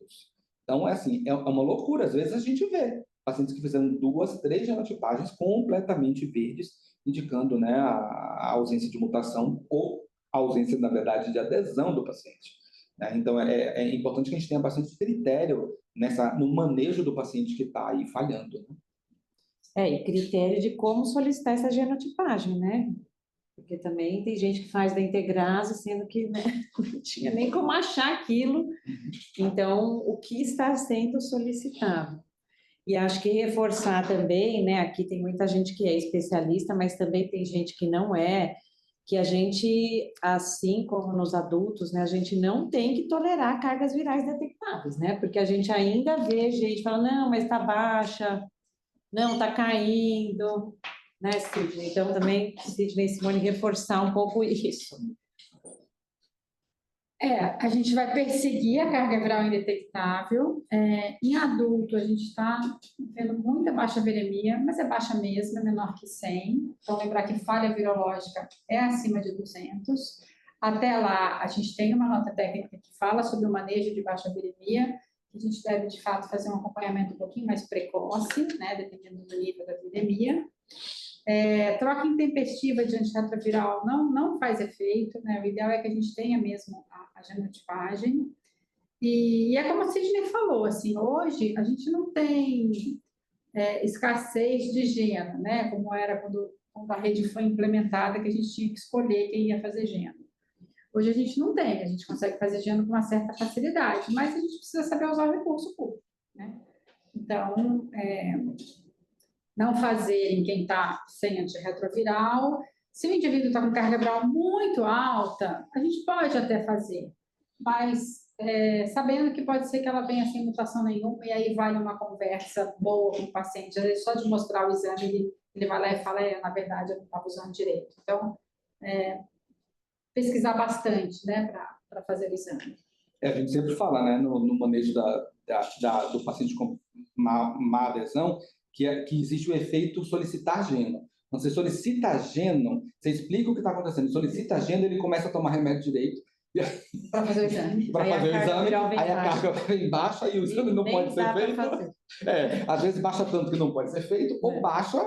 Então, é uma loucura. Às vezes a gente vê pacientes que fizeram 2, 3 genotipagens completamente verdes, indicando, né, a ausência de mutação ou a ausência, na verdade, de adesão do paciente, né? Então, é importante que a gente tenha bastante critério no manejo do paciente que está aí falhando, né? E critério de como solicitar essa genotipagem, né? Porque também tem gente que faz da integrase, sendo que, né, não tinha nem como achar aquilo. Então, o que está sendo solicitado? E acho que reforçar também, né? Aqui tem muita gente que é especialista, mas também tem gente que não é, que a gente, assim como nos adultos, né, a gente não tem que tolerar cargas virais detectáveis, né? Porque a gente ainda vê gente falando, não, mas está baixa, não, está caindo, né, Sidney? Então, também, Sidney e Simone, reforçar um pouco isso. A gente vai perseguir a carga viral indetectável. Em adulto, a gente está vendo muita baixa viremia, mas é baixa mesmo, é menor que 100. Então, lembrar que falha virológica é acima de 200. Até lá, a gente tem uma nota técnica que fala sobre o manejo de baixa viremia, que a gente deve, de fato, fazer um acompanhamento um pouquinho mais precoce, né, dependendo do nível da viremia. Troca intempestiva de antirretroviral não faz efeito, né? O ideal é que a gente tenha mesmo a genotipagem. E é como a Sidney falou, assim, hoje a gente não tem escassez de geno, né? Como era quando a rede foi implementada, que a gente tinha que escolher quem ia fazer geno. Hoje a gente não tem, a gente consegue fazer geno com uma certa facilidade, mas a gente precisa saber usar o recurso público, né? Então, não fazer em quem está sem antirretroviral. Se o indivíduo está com carga viral muito alta, a gente pode até fazer, mas sabendo que pode ser que ela venha sem mutação nenhuma, e aí vale uma conversa boa com o paciente. Às vezes, só de mostrar o exame, ele vai lá e fala, na verdade, eu não estava usando direito. Então, pesquisar bastante, né, para fazer o exame. A gente sempre fala, né, no manejo do paciente com má adesão, que existe o efeito solicitar geno. Quando você solicita geno, você explica o que está acontecendo. Solicita geno, ele começa a tomar remédio direito. Para fazer o exame. Aí a carga vem baixa e o exame não pode ser feito. Às vezes baixa tanto que não pode ser feito, ou baixa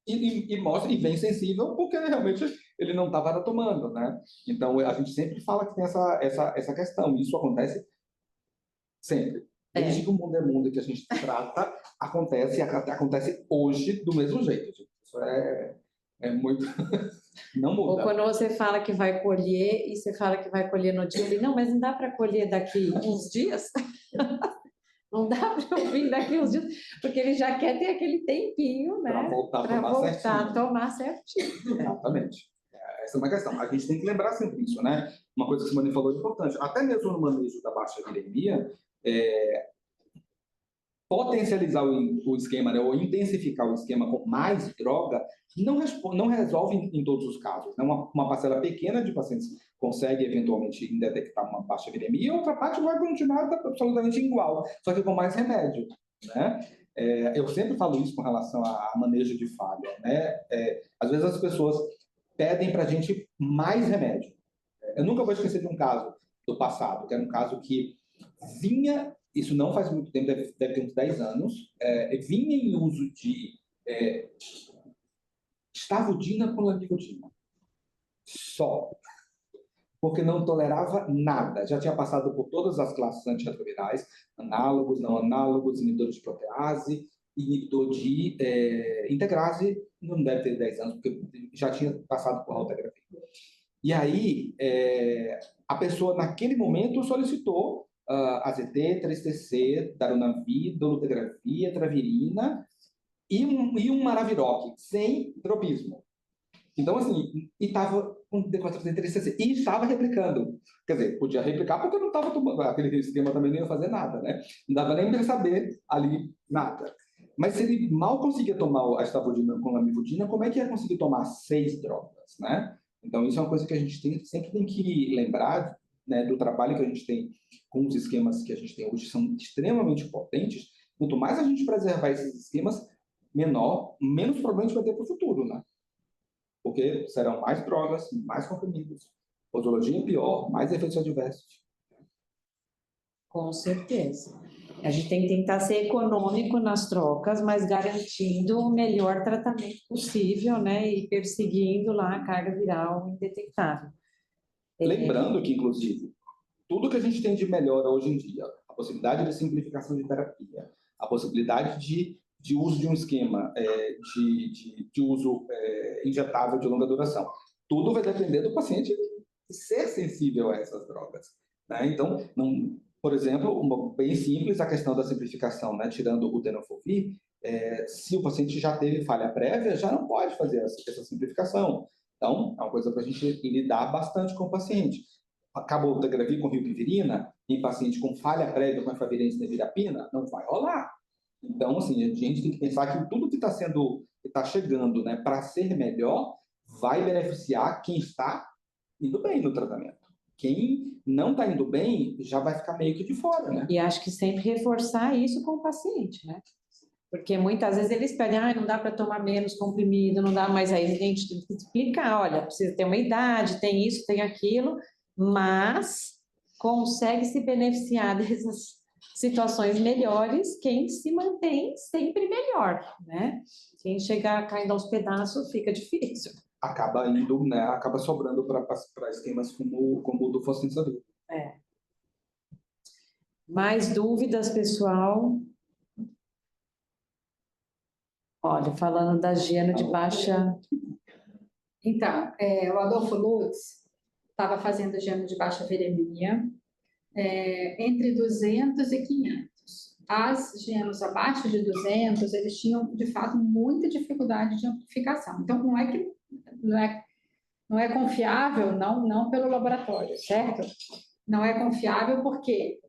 e mostra, e vem sensível, porque realmente ele não estava tomando, né? Então, a gente sempre fala que tem essa questão, e isso acontece sempre. Desde que o mundo é mundo que a gente trata, acontece hoje do mesmo jeito. Gente. Isso é muito... Não Ou muda. quando você fala que vai colher e você fala que vai colher no dia, ele, não, mas não dá para colher daqui uns dias? Não dá para eu vir daqui uns dias, porque ele já quer ter aquele tempinho, né? Para voltar a tomar certinho. Exatamente. Essa é uma questão. A gente tem que lembrar sempre isso, né? Uma coisa que a Simone falou é importante. Até mesmo no manejo da baixa viremia, potencializar o esquema, né, ou intensificar o esquema com mais droga, não resolve em todos os casos. Né? Uma parcela pequena de pacientes consegue eventualmente detectar uma baixa viremia, e outra parte vai continuar absolutamente igual, só que com mais remédio. Né? Eu sempre falo isso com relação a manejo de falha. Né? Às vezes as pessoas pedem para a gente mais remédio. Eu nunca vou esquecer de um caso do passado, que era um caso que vinha, isso não faz muito tempo, deve ter uns 10 anos, vinha em uso de stavudina com lamivudina. Só. Porque não tolerava nada. Já tinha passado por todas as classes antirretrovirais, análogos, não análogos, inibidores de protease, inibidor de integrase, não deve ter 10 anos, porque já tinha passado por rotografia. E aí, a pessoa, naquele momento, solicitou AZT, 3TC, darunavir, dolutegravir, travirina e um maraviroc, sem dropismo. Então, assim, e estava com D4 3TC e estava replicando. Quer dizer, podia replicar porque não estava tomando, aquele esquema também não ia fazer nada, né? Não dava nem para saber ali nada. Mas se ele mal conseguia tomar a estavudina com a lamivudina, como é que ia conseguir tomar 6 drogas, né? Então, isso é uma coisa que a gente sempre tem que lembrar, né, do trabalho que a gente tem com os esquemas que a gente tem hoje, são extremamente potentes. Quanto mais a gente preservar esses esquemas, menos problemas vai ter para o futuro, né? Porque serão mais drogas, mais comprimidos, posologia pior, mais efeitos adversos. Com certeza. A gente tem que tentar ser econômico nas trocas, mas garantindo o melhor tratamento possível, né? E perseguindo lá a carga viral indetectável. Lembrando que, inclusive, tudo que a gente tem de melhora hoje em dia, a possibilidade de simplificação de terapia, a possibilidade de uso de um esquema de uso injetável de longa duração, tudo vai depender do paciente ser sensível a essas drogas. Né? Então, por exemplo, bem simples a questão da simplificação, né? Tirando o tenofovir, se o paciente já teve falha prévia, já não pode fazer essa simplificação. Então, é uma coisa para a gente lidar bastante com o paciente. Acabou o dolutegravir com rilpivirina, em paciente com falha prévia com efavirenz e nevirapina, não vai rolar. Então, assim, a gente tem que pensar que tudo que está chegando, né, para ser melhor, vai beneficiar quem está indo bem no tratamento. Quem não está indo bem já vai ficar meio que de fora, né? E acho que sempre reforçar isso com o paciente, né? Porque muitas vezes eles pedem, não dá para tomar menos comprimido, não dá, mas aí a gente tem que explicar, olha, precisa ter uma idade, tem isso, tem aquilo, mas consegue se beneficiar dessas situações melhores quem se mantém sempre melhor, né? Quem chegar caindo aos pedaços fica difícil. Acaba indo, né? Acaba sobrando para esquemas como o do fosfenizador. Mais dúvidas, pessoal? Olha, falando da Giano de baixa... Então, o Adolfo Lutz estava fazendo Giano de baixa viremia entre 200 e 500. As Gianos abaixo de 200, eles tinham, de fato, muita dificuldade de amplificação. Então, não é confiável, não pelo laboratório, certo? Não é confiável porque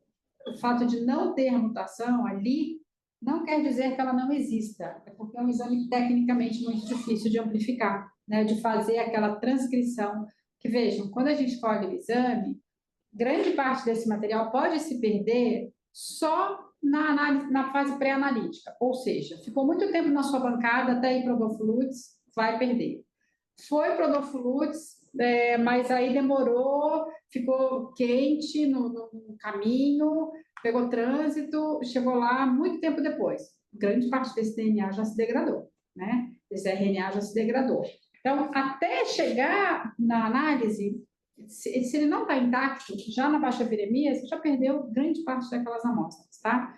o fato de não ter mutação ali não quer dizer que ela não exista, é porque é um exame tecnicamente muito difícil de amplificar, né? De fazer aquela transcrição. Que vejam, quando a gente colhe o exame, grande parte desse material pode se perder só na fase pré-analítica, ou seja, ficou muito tempo na sua bancada até ir para o Adolfo Lutz, vai perder. Foi para o Adolfo Lutz, mas aí demorou, ficou quente no caminho, pegou trânsito, chegou lá muito tempo depois. Grande parte desse DNA já se degradou, né? esse RNA já se degradou. Então, até chegar na análise, se ele não está intacto, já na baixa viremia, você já perdeu grande parte daquelas amostras, tá?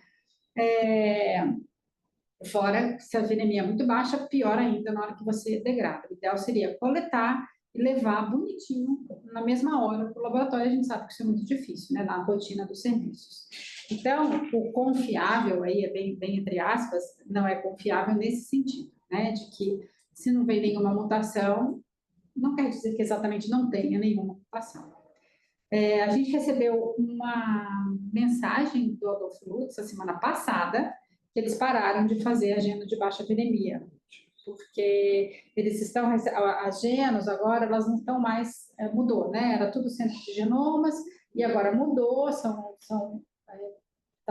Fora, se a viremia é muito baixa, pior ainda na hora que você degrada. O ideal seria coletar e levar bonitinho na mesma hora para o laboratório. A gente sabe que isso é muito difícil, né, na rotina dos serviços. Então, o confiável aí, é bem entre aspas, não é confiável nesse sentido, né, de que se não vem nenhuma mutação, não quer dizer que exatamente não tenha nenhuma mutação. A gente recebeu uma mensagem do Adolfo Lutz, a semana passada, que eles pararam de fazer agenda de baixa viremia, porque eles estão, as genos agora, elas não estão mais, mudou, né? Era tudo centro de genomas, e agora mudou, está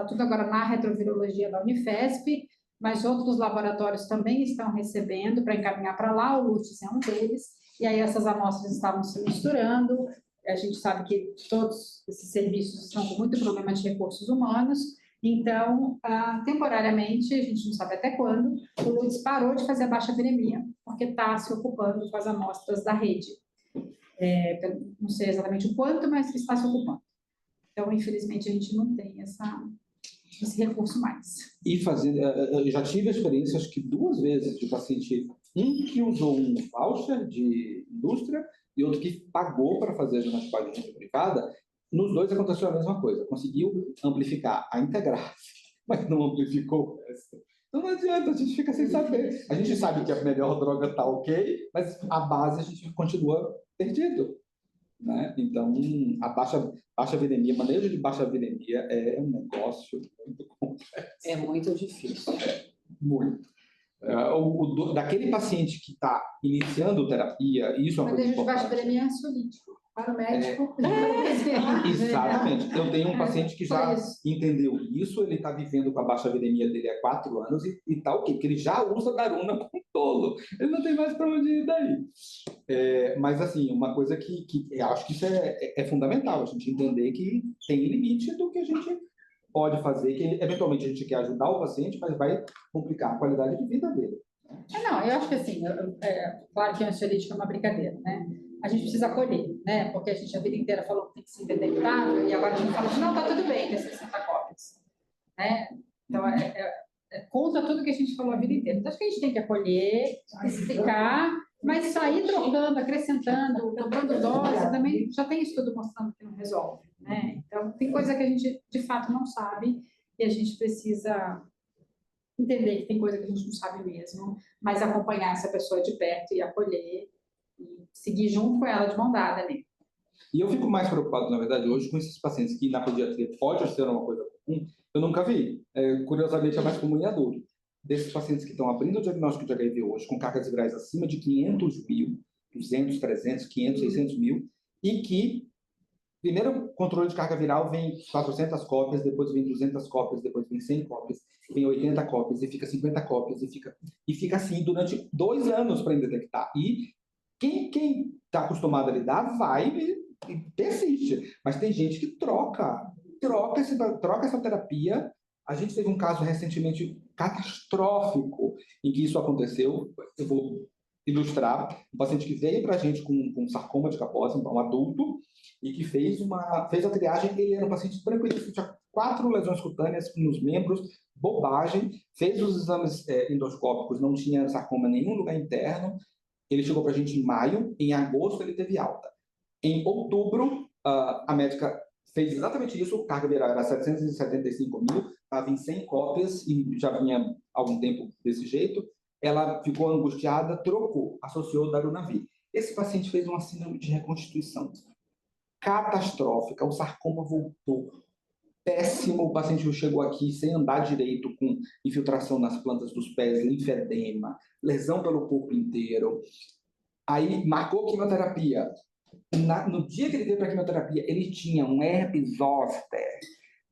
tudo agora na retrovirologia da Unifesp, mas outros laboratórios também estão recebendo para encaminhar para lá, o Lutz é um deles, e aí essas amostras estavam se misturando. A gente sabe que todos esses serviços estão com muito problema de recursos humanos, então, temporariamente, a gente não sabe até quando, o Lutz parou de fazer a baixa viremia, porque está se ocupando com as amostras da rede. Não sei exatamente o quanto, mas está se ocupando. Então, infelizmente, a gente não tem esse recurso mais. E eu já tive experiência, acho que 2 vezes, de paciente, um que usou um voucher de indústria e outro que pagou para fazer a genotipagem privada. Nos 2 aconteceu a mesma coisa, conseguiu amplificar a integrase, mas não amplificou o resto. Então não adianta, a gente fica sem saber. A gente sabe que a melhor droga está ok, mas a base a gente continua perdido, né? Então, a baixa viremia, manejo de baixa viremia é um negócio muito complexo. É muito difícil. Muito. Daquele paciente que está iniciando terapia, isso é uma coisa Manejo de baixa importante. viremia é ansiolítico. Para o médico, Exatamente. Eu tenho um paciente que já entendeu isso, ele está vivendo com a baixa viremia dele há 4 anos e está o quê? Porque ele já usa Daruna como tolo. Ele não tem mais para onde ir daí. Mas, assim, uma coisa que eu acho que isso é fundamental, a gente entender que tem limite do que a gente pode fazer, que eventualmente a gente quer ajudar o paciente, mas vai complicar a qualidade de vida dele. Não, eu acho que assim, claro que a ansiolítica é uma brincadeira, né? A gente precisa acolher, né? Porque a gente a vida inteira falou que tem que ser detectável e agora a gente fala assim, não, tá tudo bem ter 60 cópias, né? Então, é contra tudo que a gente falou a vida inteira. Então, acho que a gente tem que acolher, explicar, mas sair trocando, acrescentando, dobrando dose, também já tem estudo mostrando que não resolve, né? Então, tem coisa que a gente, de fato, não sabe e a gente precisa entender que tem coisa que a gente não sabe mesmo, mas acompanhar essa pessoa de perto e acolher e seguir junto com ela de mão dada ali. E eu fico mais preocupado, na verdade, hoje com esses pacientes que na pediatria pode ser uma coisa comum, eu nunca vi. Curiosamente, é mais comum em adulto. Desses pacientes que estão abrindo o diagnóstico de HIV hoje com cargas virais acima de 500 mil, 200, 300, 500, 600 mil, e que primeiro controle de carga viral vem 400 cópias, depois vem 200 cópias, depois vem 100 cópias, vem 80 cópias, e fica 50 cópias, e fica assim durante 2 anos para detectar. E quem está acostumado a lidar vai e persiste. Mas tem gente que troca essa terapia. A gente teve um caso recentemente catastrófico em que isso aconteceu. Eu vou ilustrar. Um paciente que veio para a gente com sarcoma de Kaposi, um adulto, e que fez a triagem. Ele era um paciente tranquilo, tinha 4 lesões cutâneas nos membros, bobagem, fez os exames endoscópicos, não tinha sarcoma em nenhum lugar interno. Ele chegou para a gente em maio, em agosto ele teve alta. Em outubro, a médica fez exatamente isso, carga viral era 775 mil, estava em 100 cópias e já vinha há algum tempo desse jeito. Ela ficou angustiada, trocou, associou Darunavir. Esse paciente fez uma síndrome de reconstituição catastrófica, o sarcoma voltou. Péssimo, o paciente chegou aqui sem andar direito, com infiltração nas plantas dos pés, linfedema, lesão pelo corpo inteiro. Aí marcou quimioterapia. No dia que ele veio para a quimioterapia, ele tinha um herpes zoster.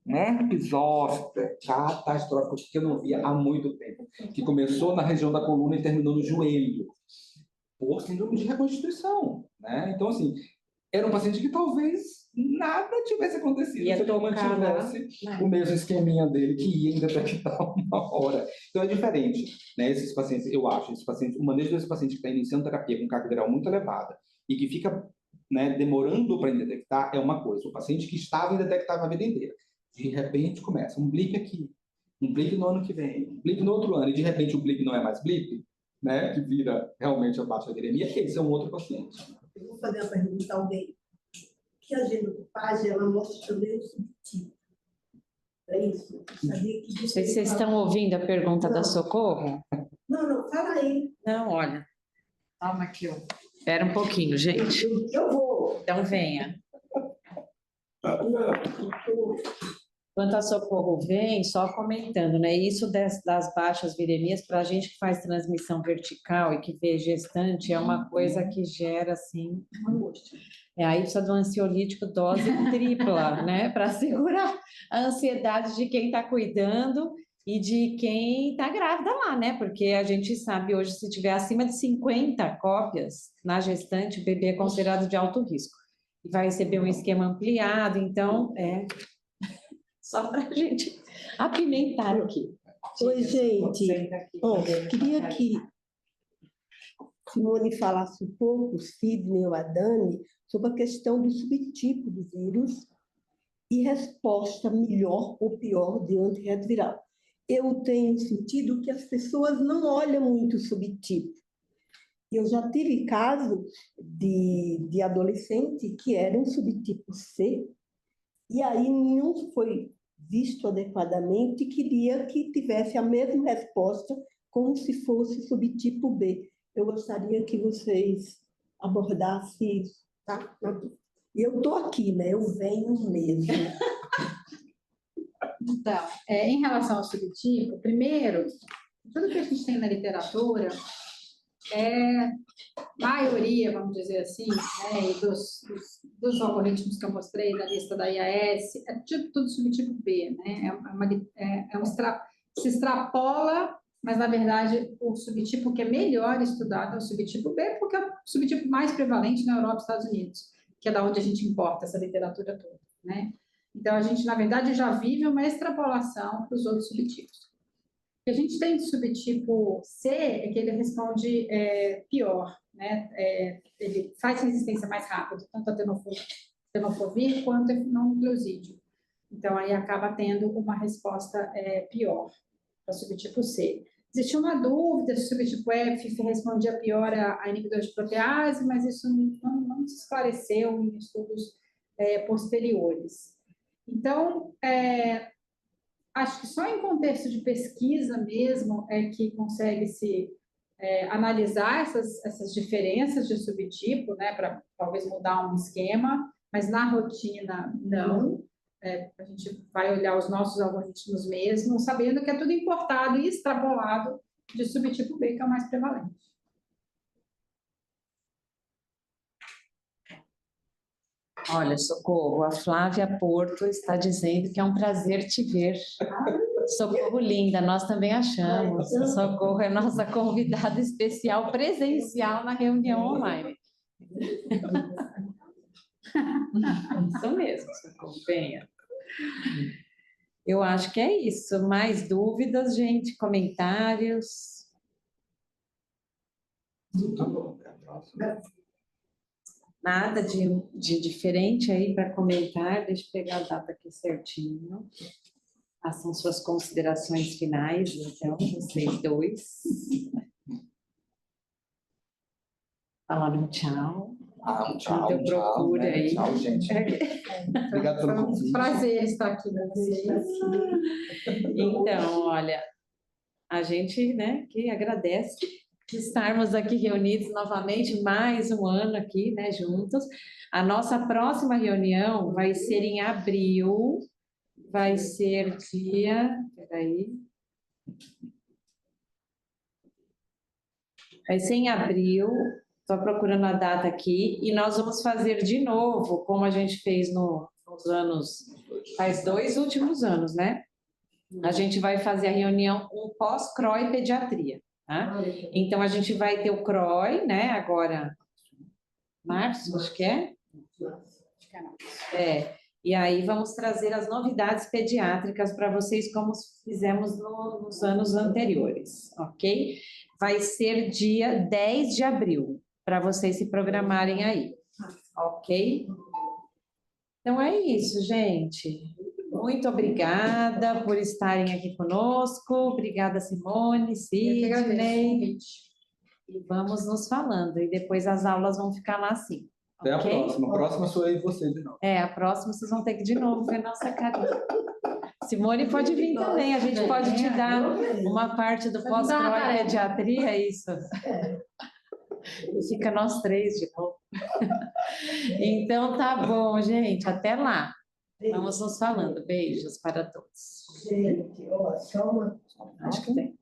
Um herpes zoster catastrófico, que eu não via há muito tempo. Que começou na região da coluna e terminou no joelho. Por síndrome de reconstituição, né? Então, assim, era um paciente que talvez nada tivesse acontecido Ia se ele não tocar lá, mantivesse né? o mesmo esqueminha dele que ia ainda detectar uma hora. Então é diferente, né? Esses pacientes, eu acho, esses pacientes, o manejo desse paciente que está iniciando terapia com carga viral muito elevada e que fica, né, demorando para detectar é uma coisa. O paciente que estava indetectável a vida inteira, de repente começa um blip aqui, um blip no ano que vem, um blip no outro ano, e de repente o blip não é mais blip, né? Que vira realmente a baixa viremia, esse é um outro paciente. Eu vou fazer uma pergunta a alguém. Que a genotipagem, ela mostra também o subtipo. É isso? Sabia que Não sei se vocês estão ouvindo a pergunta da Socorro. Não, fala aí. Não, olha. Calma aqui, ó. Espera um pouquinho, gente. Eu vou. Então venha. Enquanto a Socorro vem, só comentando, né? Isso das baixas viremias, para a gente que faz transmissão vertical e que vê gestante, é uma coisa que gera, assim, angústia. Aí precisa de um ansiolítico dose tripla, né? Para segurar a ansiedade de quem está cuidando e de quem está grávida lá, né? Porque a gente sabe hoje, se tiver acima de 50 cópias na gestante, o bebê é considerado de alto risco. E vai receber um esquema ampliado, então, só para a gente apimentar aqui. Oi, gente. Queria que Simone falasse um pouco, Sidney ou a Dani, sobre a questão do subtipo do vírus e resposta melhor ou pior de antirretroviral. Eu tenho sentido que as pessoas não olham muito o subtipo. Eu já tive caso de adolescente que era um subtipo C, e aí não foi visto adequadamente e queria que tivesse a mesma resposta como se fosse subtipo B. Eu gostaria que vocês abordassem isso, tá? E eu estou aqui, né? Eu venho mesmo. Então, em relação ao subtipo, primeiro, tudo que a gente tem na literatura maioria, vamos dizer assim, né, e dos algoritmos que eu mostrei na lista da IAS, é tudo subtipo B, né? Se extrapola, mas na verdade o subtipo que é melhor estudado é o subtipo B, porque é o subtipo mais prevalente na Europa e Estados Unidos, que é da onde a gente importa essa literatura toda, né? Então a gente, na verdade, já vive uma extrapolação para os outros subtipos. O que a gente tem de subtipo C é que ele responde pior, né? Ele faz resistência mais rápido, tanto a tenofovir quanto a nucleosídeo. Então, aí acaba tendo uma resposta pior para o subtipo C. Existia uma dúvida se o subtipo F respondia pior a inibidor de protease, mas isso não se esclareceu em estudos posteriores. Então, acho que só em contexto de pesquisa mesmo é que consegue se analisar essas diferenças de subtipo, né, para talvez mudar um esquema, mas na rotina não. A gente vai olhar os nossos algoritmos mesmo, sabendo que é tudo importado e extrapolado de subtipo B, que é o mais prevalente. Olha, Socorro, a Flávia Porto está dizendo que é um prazer te ver. Socorro, linda, nós também achamos. Socorro é nossa convidada especial presencial na reunião online. Isso mesmo, Socorro, venha. Eu acho que é isso. Mais dúvidas, gente? Comentários? Tá bom, até a próxima. Nada de diferente aí para comentar? Deixa eu pegar a data aqui certinho. Façam suas considerações finais, então, vocês dois. Falaram tchau. Tchau, Então, procura né? aí. Tchau, gente. Obrigado pelo convite. Foi um prazer estar aqui com vocês. Então, olha, a gente, né, que agradece de estarmos aqui reunidos novamente, mais um ano aqui, né, juntos. A nossa próxima reunião vai ser em abril, vai ser dia... Peraí. Vai ser em abril, estou procurando a data aqui, e nós vamos fazer de novo, como a gente fez nos anos... Faz 2 últimos anos, né? A gente vai fazer a reunião um pós-CROI pediatria, tá? Então, a gente vai ter o CROI, né? Agora, março, acho que é? canal. E aí vamos trazer as novidades pediátricas para vocês, como fizemos nos anos anteriores, ok? Vai ser dia 10 de abril, para vocês se programarem aí, ok? Então é isso, gente. Muito obrigada por estarem aqui conosco. Obrigada, Simone, Sidney. E vamos nos falando. E depois as aulas vão ficar lá assim. Até ok? a próxima. A próxima sou eu e você de novo. A próxima vocês vão ter que de novo ver nossa carinha. Simone pode vir também. A gente pode te dar uma parte do pós-pro e pediatria, isso. E fica nós três de novo. Então tá bom, gente. Até lá. Vamos nos falando. Beijos para todos. Gente, ó, só uma... Acho que tem.